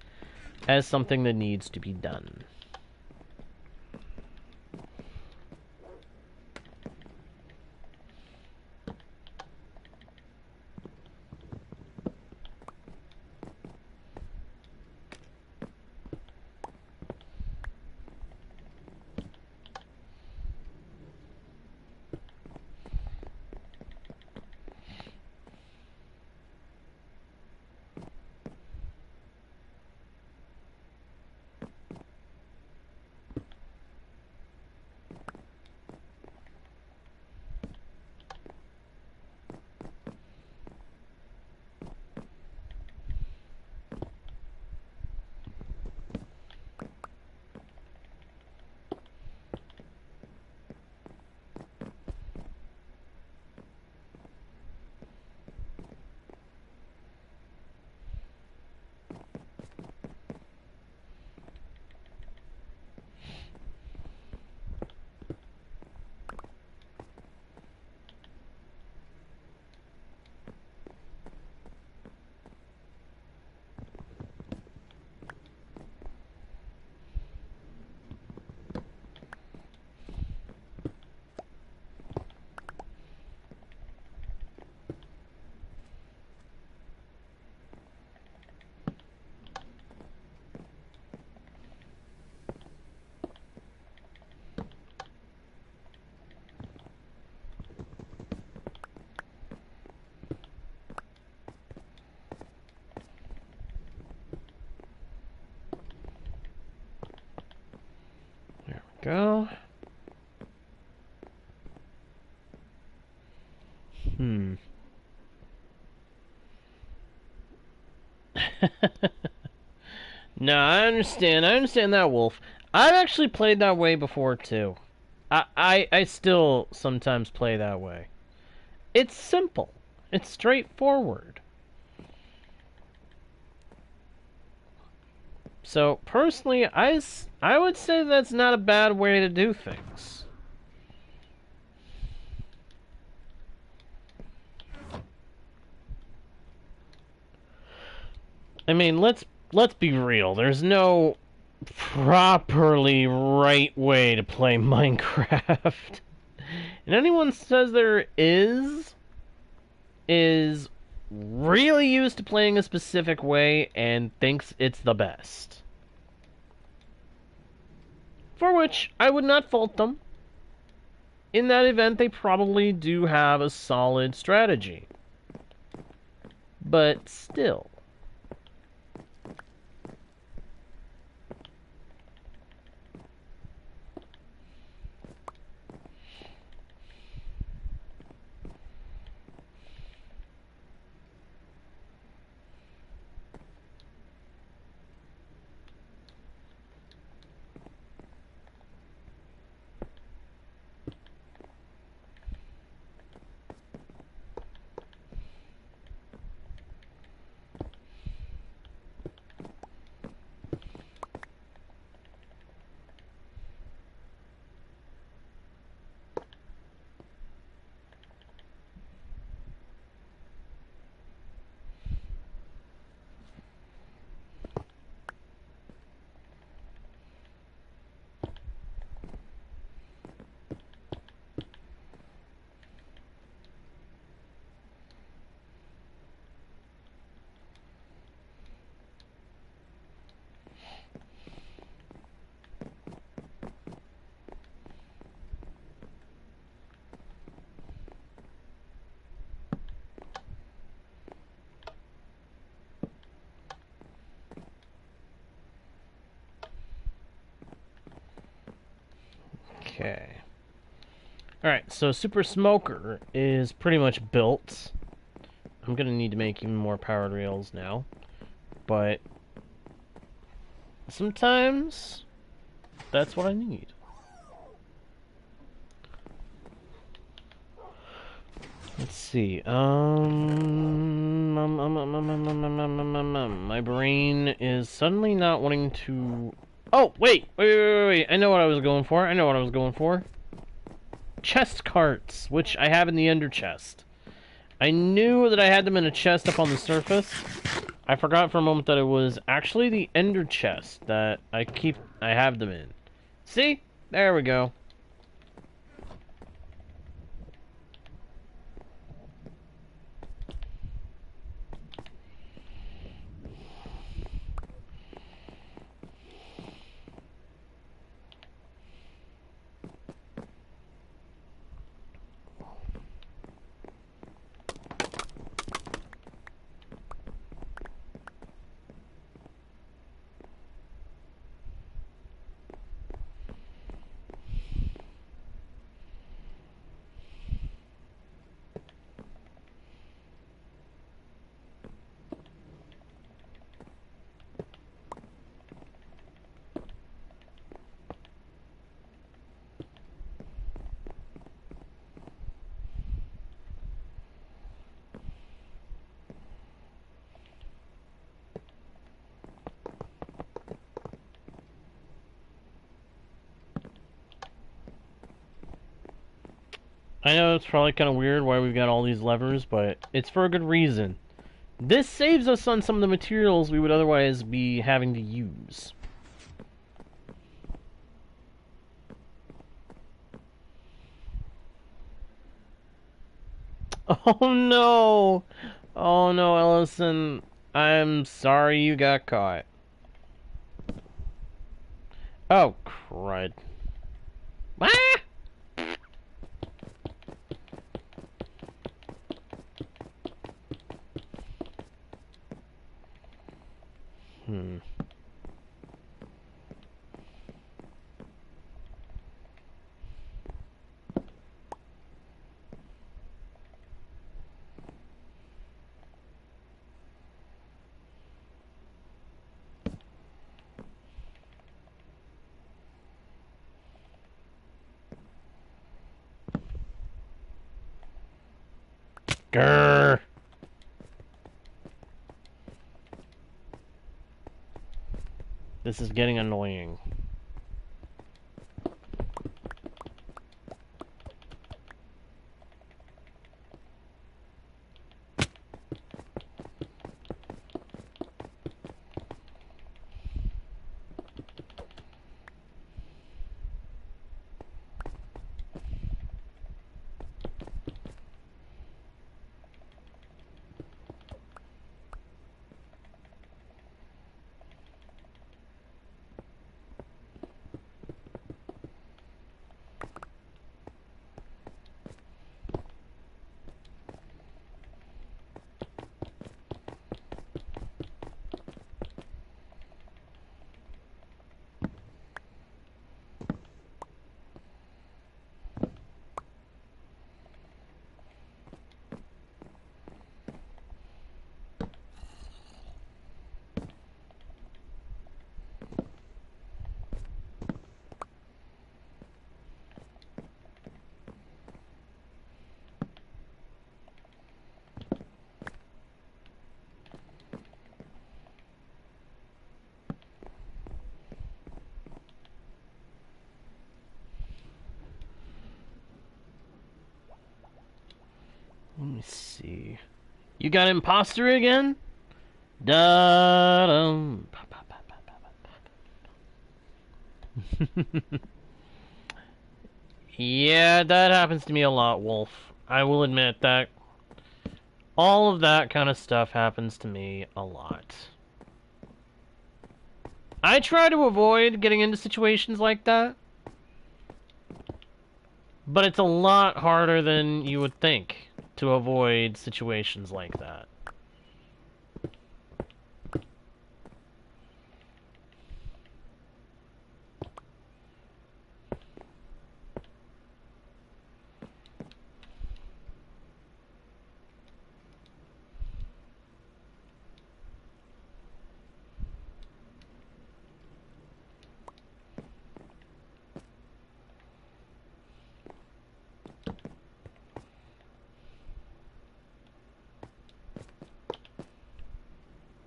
as something that needs to be done. go. No, I understand. I understand that, Wolf. I've actually played that way before, too. I still sometimes play that way. It's simple. It's straightforward. So, personally, I would say that's not a bad way to do things. I mean, let's be real. There's no properly right way to play Minecraft. And anyone says there is really used to playing a specific way and thinks it's the best. For which I would not fault them. In that event, they probably do have a solid strategy. But still. Okay. Alright, so Super Smoker is pretty much built. I'm gonna need to make even more powered rails now. But sometimes that's what I need. Let's see. My brain is suddenly not wanting to. Oh, wait. I know what I was going for. Chest carts, which I have in the ender chest. I knew that I had them in a chest up on the surface. I forgot for a moment that it was actually the ender chest that I have them in. See? There we go. I know it's probably kind of weird why we've got all these levers, but it's for a good reason. This saves us on some of the materials we would otherwise be having to use. Oh no! Oh no, Ellison. I'm sorry you got caught. Oh, crud. Ah! Grrr. This is getting annoying. Let me see. You got imposter again? Da-dum. Yeah, that happens to me a lot, Wolf. I will admit that. All of that kind of stuff happens to me a lot. I try to avoid getting into situations like that, but it's a lot harder than you would think to avoid situations like that.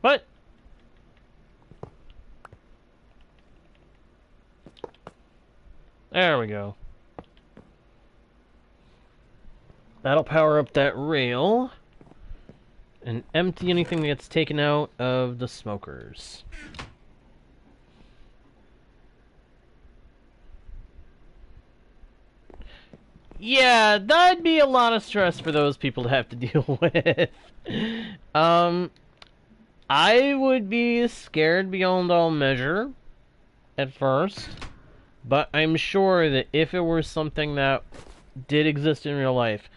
What? There we go. That'll power up that rail and empty anything that gets taken out of the smokers. Yeah, that'd be a lot of stress for those people to have to deal with. I would be scared beyond all measure at first, but I'm sure that if it were something that did exist in real life,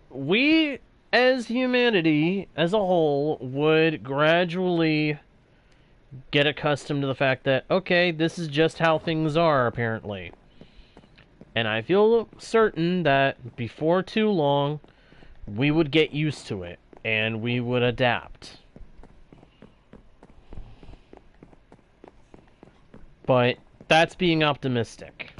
we, as humanity as a whole, would gradually get accustomed to the fact that, okay, this is just how things are, apparently. And I feel certain that before too long, we would get used to it, and we would adapt. But that's being optimistic.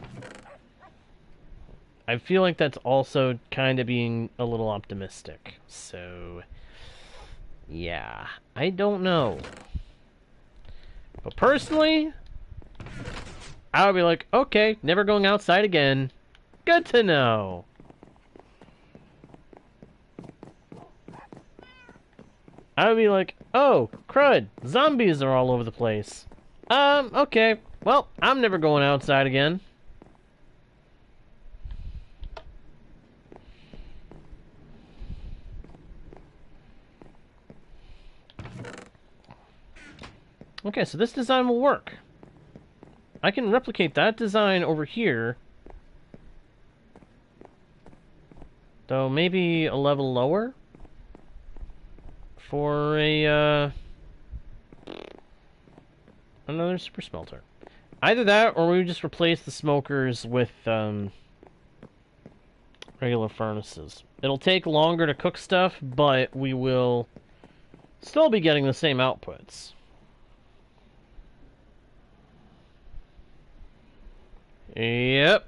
I feel like that's also kind of being a little optimistic. So, yeah, I don't know. But personally, I would be like, okay, never going outside again. Good to know. I would be like, oh, crud, zombies are all over the place. Okay, well, I'm never going outside again. Okay, so this design will work. I can replicate that design over here. Though maybe a level lower? For a, another super smelter. Either that, or we just replace the smokers with, regular furnaces. It'll take longer to cook stuff, but we will still be getting the same outputs. Yep.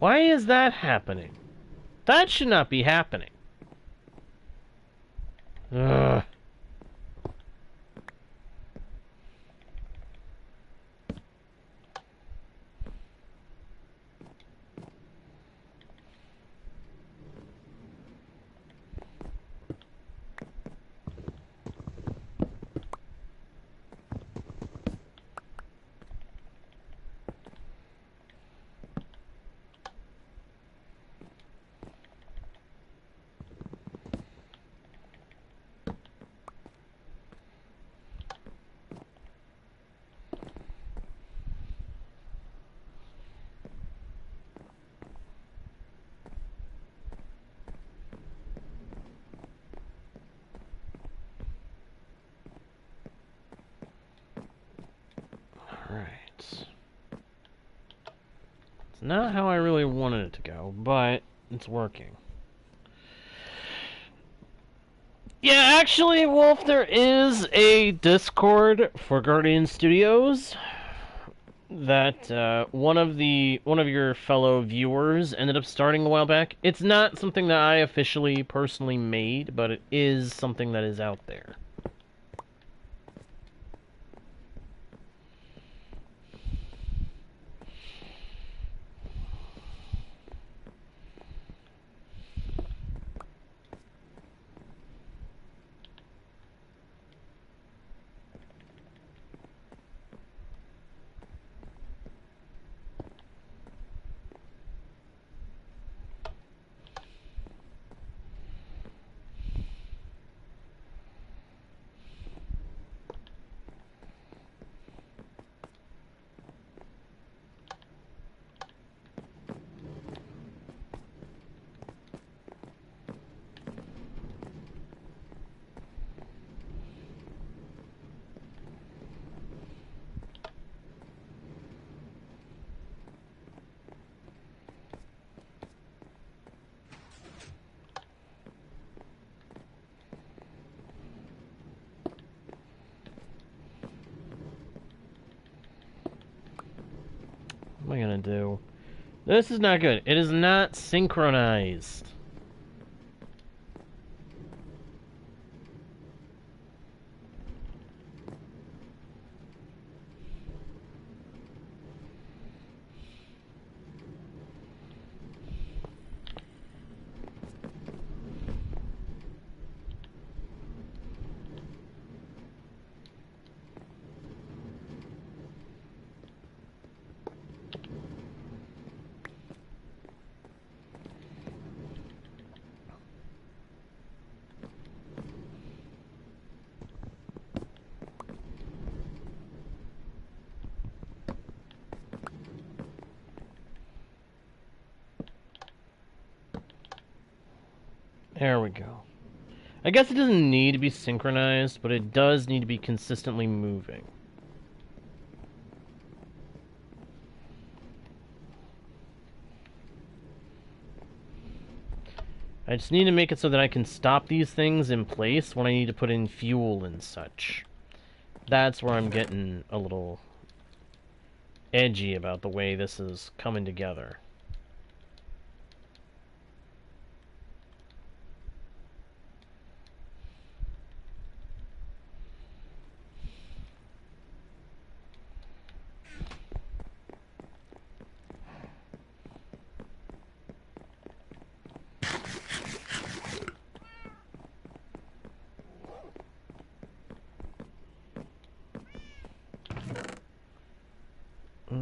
Why is that happening? That should not be happening. Ugh. Alright. It's not how I really wanted it to go, but it's working. Yeah, actually, Wolf, there is a Discord for Guardian Studios that one of your fellow viewers ended up starting a while back. It's not something that I officially personally made, but it is something that is out there. What am I gonna do? This is not good. It is not synchronized. There we go. I guess it doesn't need to be synchronized, but it does need to be consistently moving. I just need to make it so that I can stop these things in place when I need to put in fuel and such. That's where I'm getting a little edgy about the way this is coming together.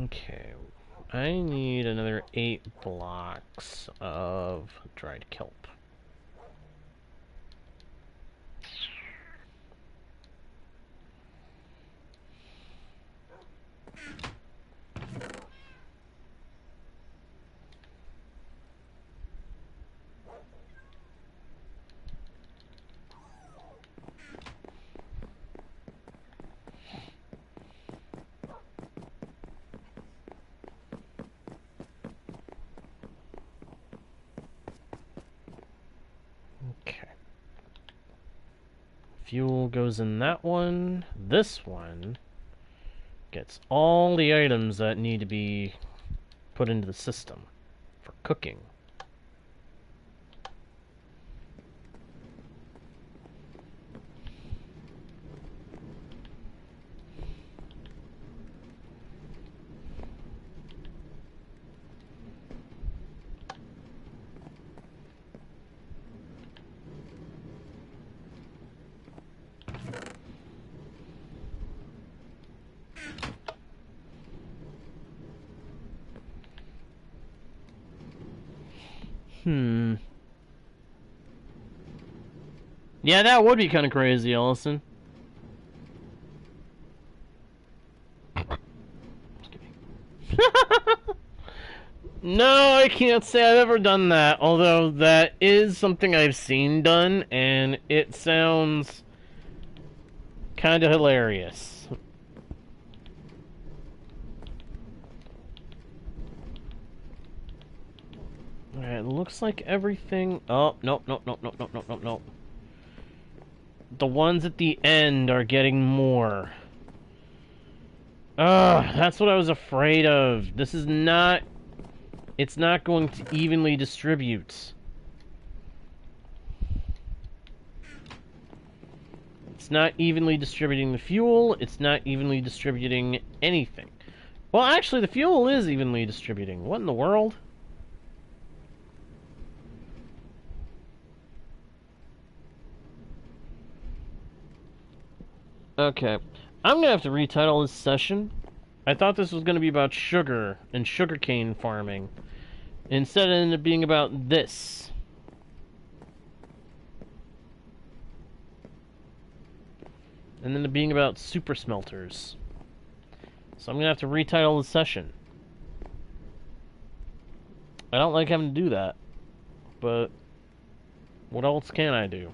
Okay, I need another 8 blocks of dried kelp. Fuel goes in that one. This one gets all the items that need to be put into the system. for cooking. Yeah, that would be kind of crazy, Ellison. No, I can't say I've ever done that, although that is something I've seen done, and it sounds kind of hilarious. Alright, it looks like everything... Oh, nope, nope, nope, nope, nope, nope, nope, nope. The ones at the end are getting more. Ugh, that's what I was afraid of. This is not... It's not going to evenly distribute. It's not evenly distributing the fuel. It's not evenly distributing anything. Well, actually, the fuel is evenly distributing. What in the world? Okay. I'm gonna have to retitle this session. I thought this was gonna be about sugar and sugarcane farming. Instead, it ended up being about this. And then it being about super smelters. So I'm gonna have to retitle the session. I don't like having to do that. But what else can I do?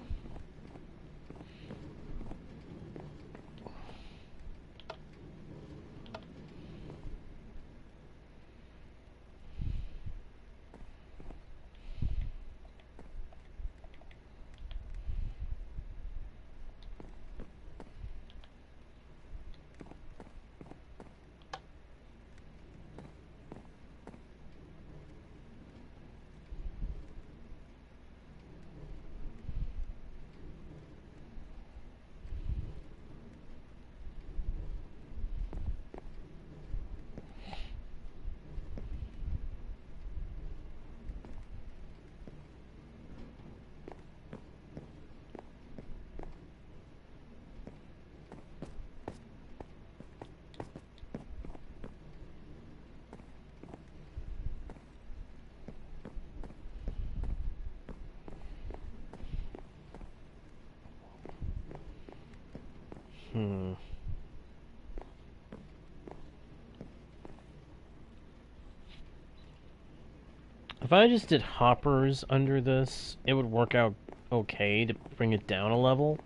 If I just did hoppers under this, it would work out okay to bring it down a level.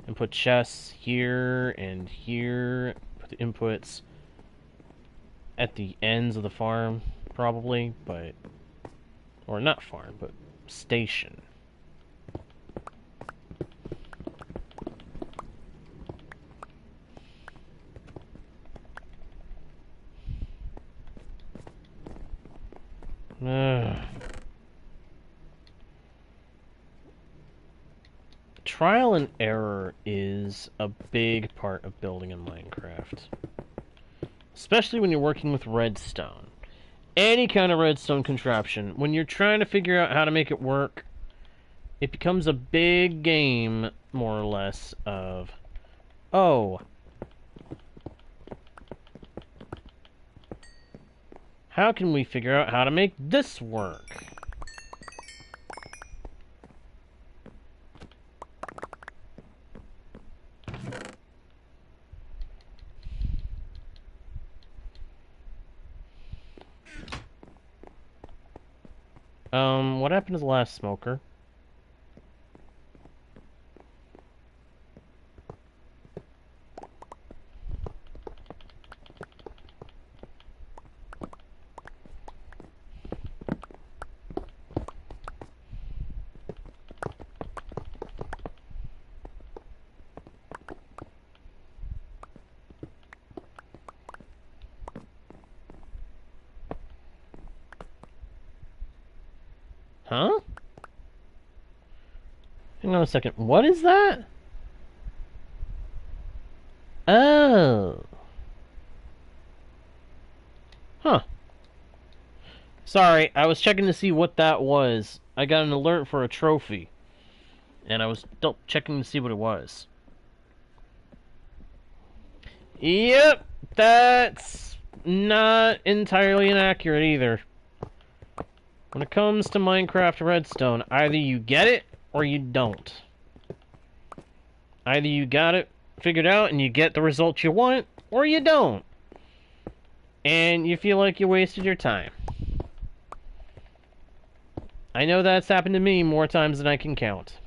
And put chests here and here. Put the inputs at the ends of the farm, probably, but... Or not farm, but station. Trial and error is a big part of building in Minecraft. Especially when you're working with redstone. Any kind of redstone contraption, when you're trying to figure out how to make it work, it becomes a big game, more or less, of, oh, how can we figure out how to make this work? What happened to the last smoker? Huh? Hang on a second. What is that? Oh. Huh. Sorry, I was checking to see what that was. I got an alert for a trophy. And I was checking to see what it was. Yep, that's not entirely inaccurate either. When it comes to Minecraft Redstone, either you get it or you don't. Either you got it figured out and you get the results you want, or you don't. And you feel like you wasted your time. I know that's happened to me more times than I can count.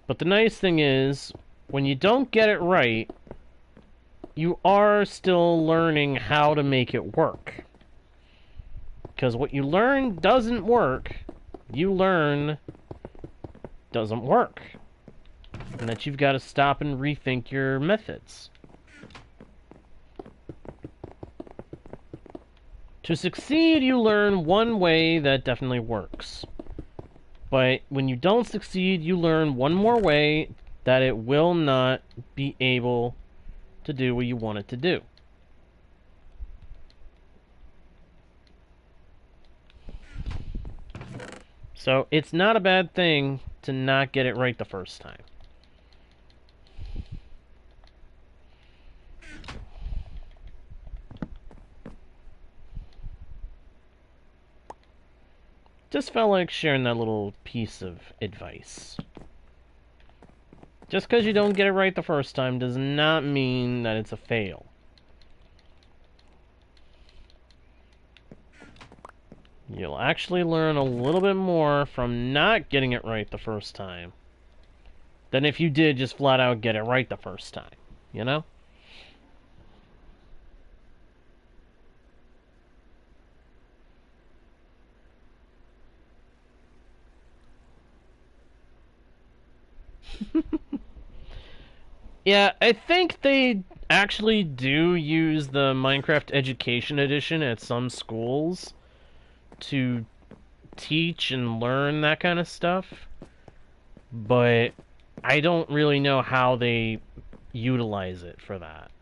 But the nice thing is, when you don't get it right, you are still learning how to make it work. Because what you learn doesn't work, you learn doesn't work. And that you've got to stop and rethink your methods. To succeed, you learn one way that definitely works. But when you don't succeed, you learn one more way that it will not be able to do what you want it to do. So it's not a bad thing to not get it right the first time. Just felt like sharing that little piece of advice. Just because you don't get it right the first time does not mean that it's a fail. You'll actually learn a little bit more from not getting it right the first time than if you did just flat out get it right the first time, you know? Yeah, I think they actually do use the Minecraft Education Edition at some schools to teach and learn that kind of stuff. But I don't really know how they utilize it for that.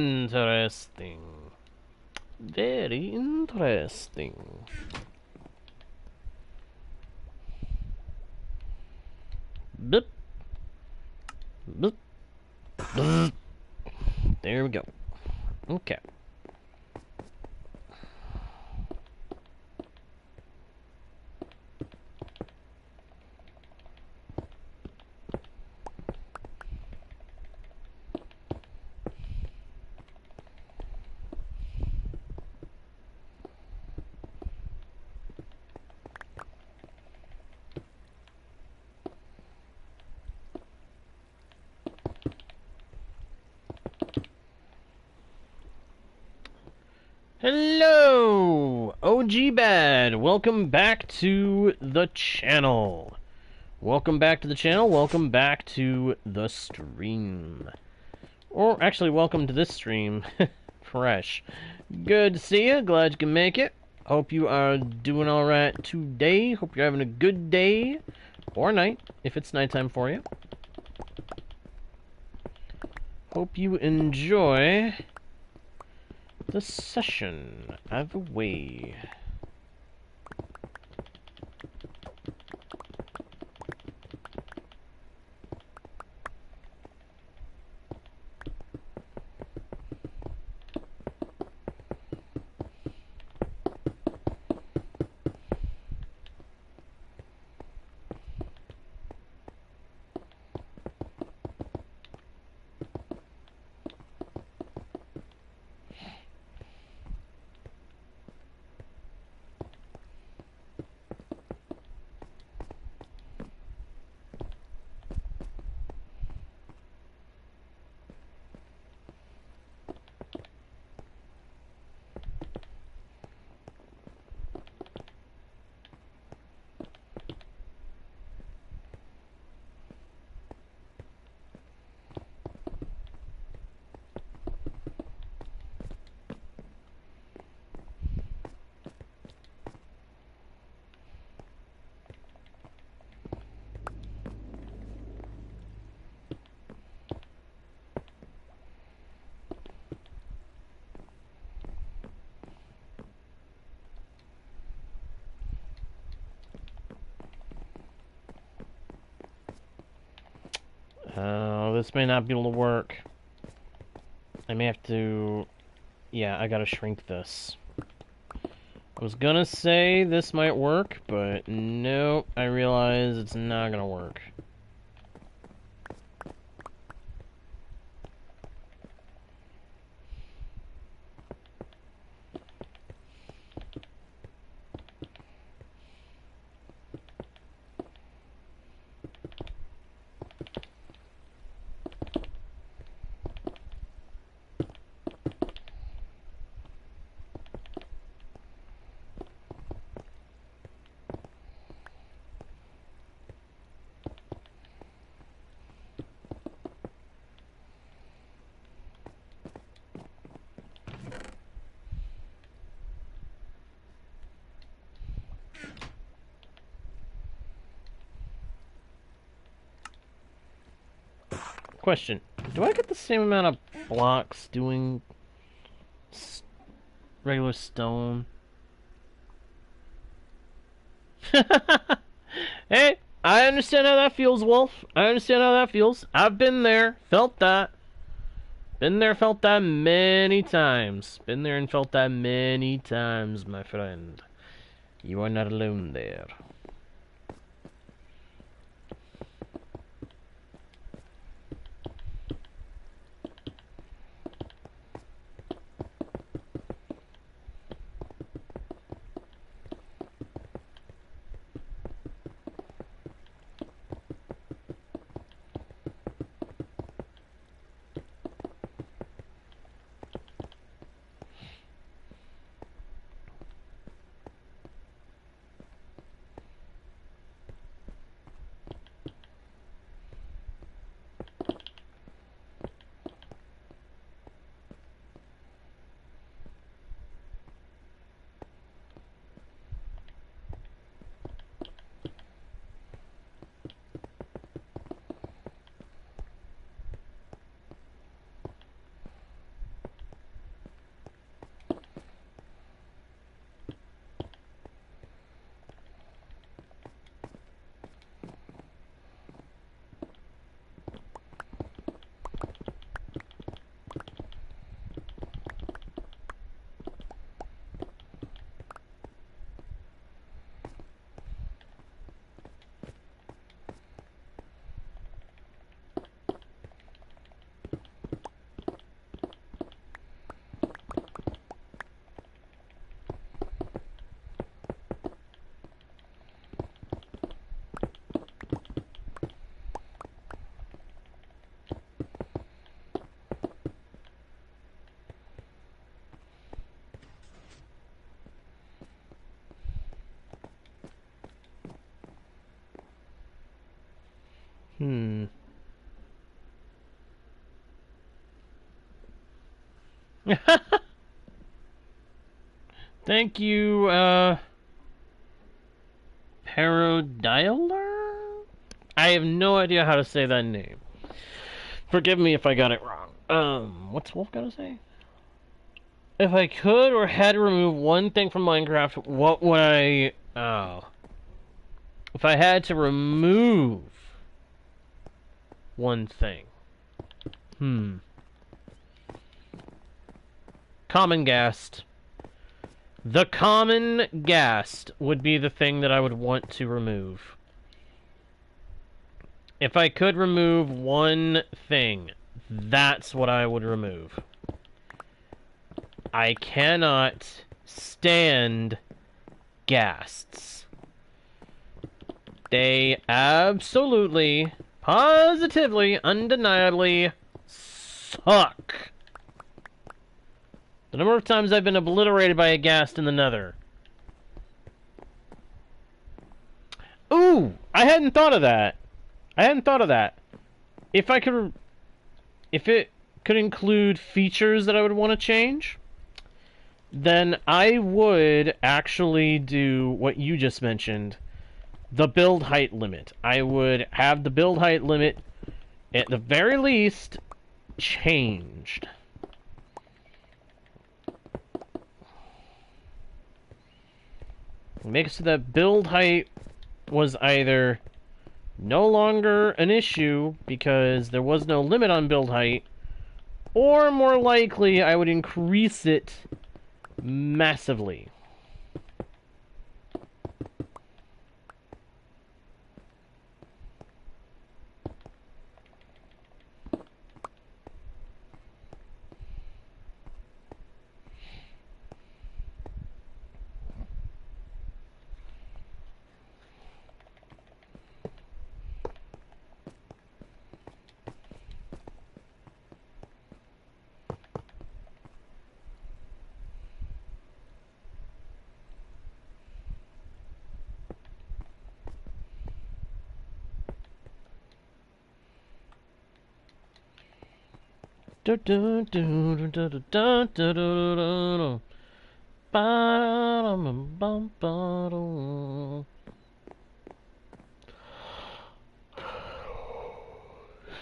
Interesting. Very interesting. Boop. Boop. Boop. There we go. Okay. Hello, OG Bad. Welcome back to the channel. Welcome back to the channel. Welcome back to the stream. Or actually, welcome to this stream. Fresh. Good to see you. Glad you can make it. Hope you are doing alright today. Hope you're having a good day. Or night, if it's nighttime for you. Hope you enjoy the session. Either way. This may not be able to work. I may have to... Yeah, I gotta shrink this. I was gonna say this might work, but nope, I realize it's not gonna work. Question. Do I get the same amount of blocks doing regular stone? Hey, I understand how that feels, Wolf. I understand how that feels. I've been there, felt that. Been there, felt that many times. Been there and felt that many times, my friend. You are not alone there. Hmm. Thank you, Parodialer? I have no idea how to say that name. Forgive me if I got it wrong. What's Wolf gonna say? If I could or had to remove one thing from Minecraft, what would I... Oh. If I had to remove one thing. Common ghast. The common ghast would be the thing that I would want to remove. If I could remove one thing, that's what I would remove. I cannot stand ghasts. They absolutely, positively, undeniably suck. The number of times I've been obliterated by a ghast in the nether. Ooh! I hadn't thought of that. If it could include features that I would want to change, then I would actually do what you just mentioned. The build height limit. I would have the build height limit, at the very least, changed. Make it so that build height was either no longer an issue because there was no limit on build height, or more likely I would increase it massively.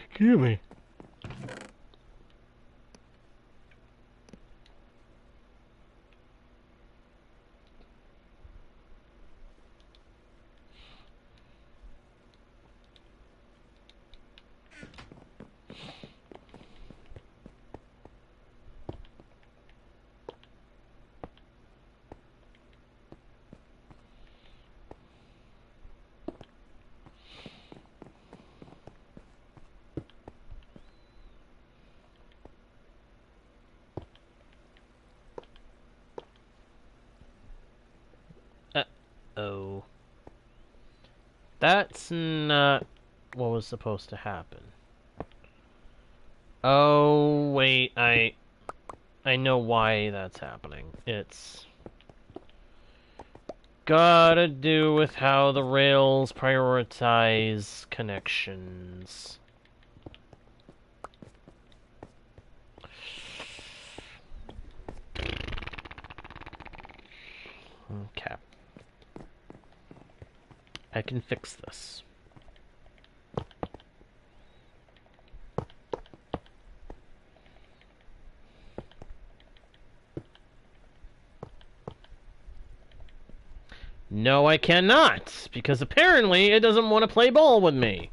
Excuse me. Uh-oh. That's not what was supposed to happen. Oh, wait, I know why that's happening. It's gotta do with how the rails prioritize connections. Okay. I can fix this. No, I cannot, because apparently it doesn't want to play ball with me.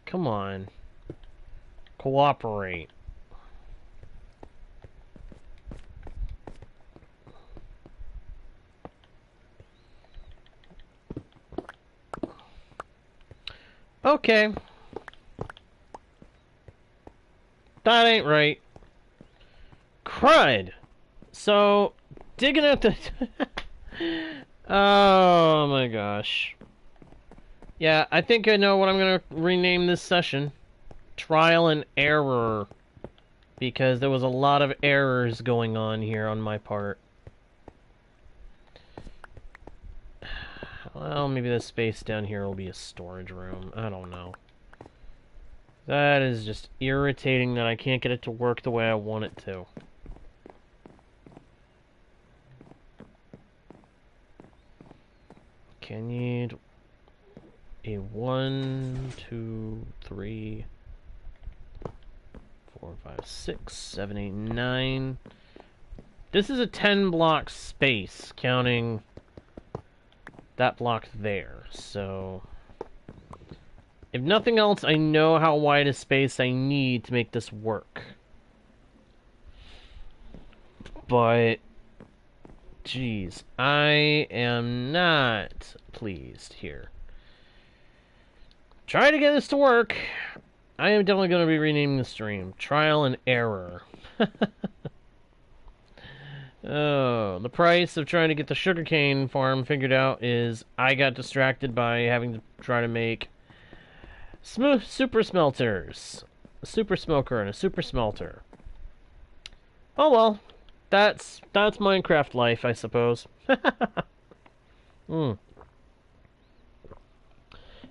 Come on. Cooperate. Okay. That ain't right. Crud. So, digging at the... Oh my gosh. Yeah, I think I know what I'm gonna rename this session. Trial and error. because there was a lot of errors going on here on my part. Well, maybe the space down here will be a storage room. I don't know. That is just irritating that I can't get it to work the way I want it to. Okay, I need a 1, 2, 3, 4, 5, 6, 7, 8, 9. This is a 10-block space, counting that block there, so if nothing else, I know how wide a space I need to make this work. But, geez, I am not pleased here. Try to get this to work. I am definitely going to be renaming the stream Trial and Error. Oh, the price of trying to get the sugarcane farm figured out is I got distracted by having to try to make super smelters. A super smoker and a super smelter. Oh well, that's Minecraft life, I suppose. And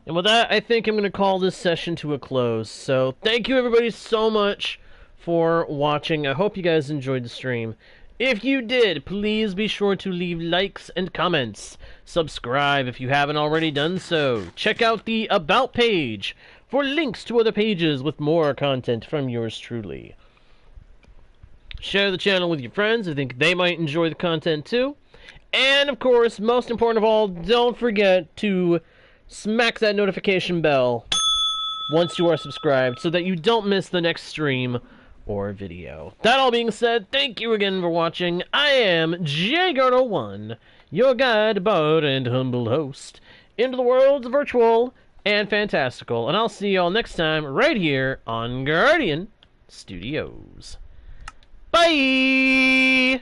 with that, I think I'm going to call this session to a close. So, thank you everybody so much for watching. I hope you guys enjoyed the stream. If you did, please be sure to leave likes and comments. Subscribe if you haven't already done so. Check out the About page for links to other pages with more content from yours truly. Share the channel with your friends. I think they might enjoy the content too. And, of course, most important of all, don't forget to smack that notification bell once you are subscribed so that you don't miss the next stream or video. That all being said, thank you again for watching. I am JGardo1, your guide, bard, and humble host into the worlds of virtual and fantastical, and I'll see y'all next time right here on Guardian Studios. Bye!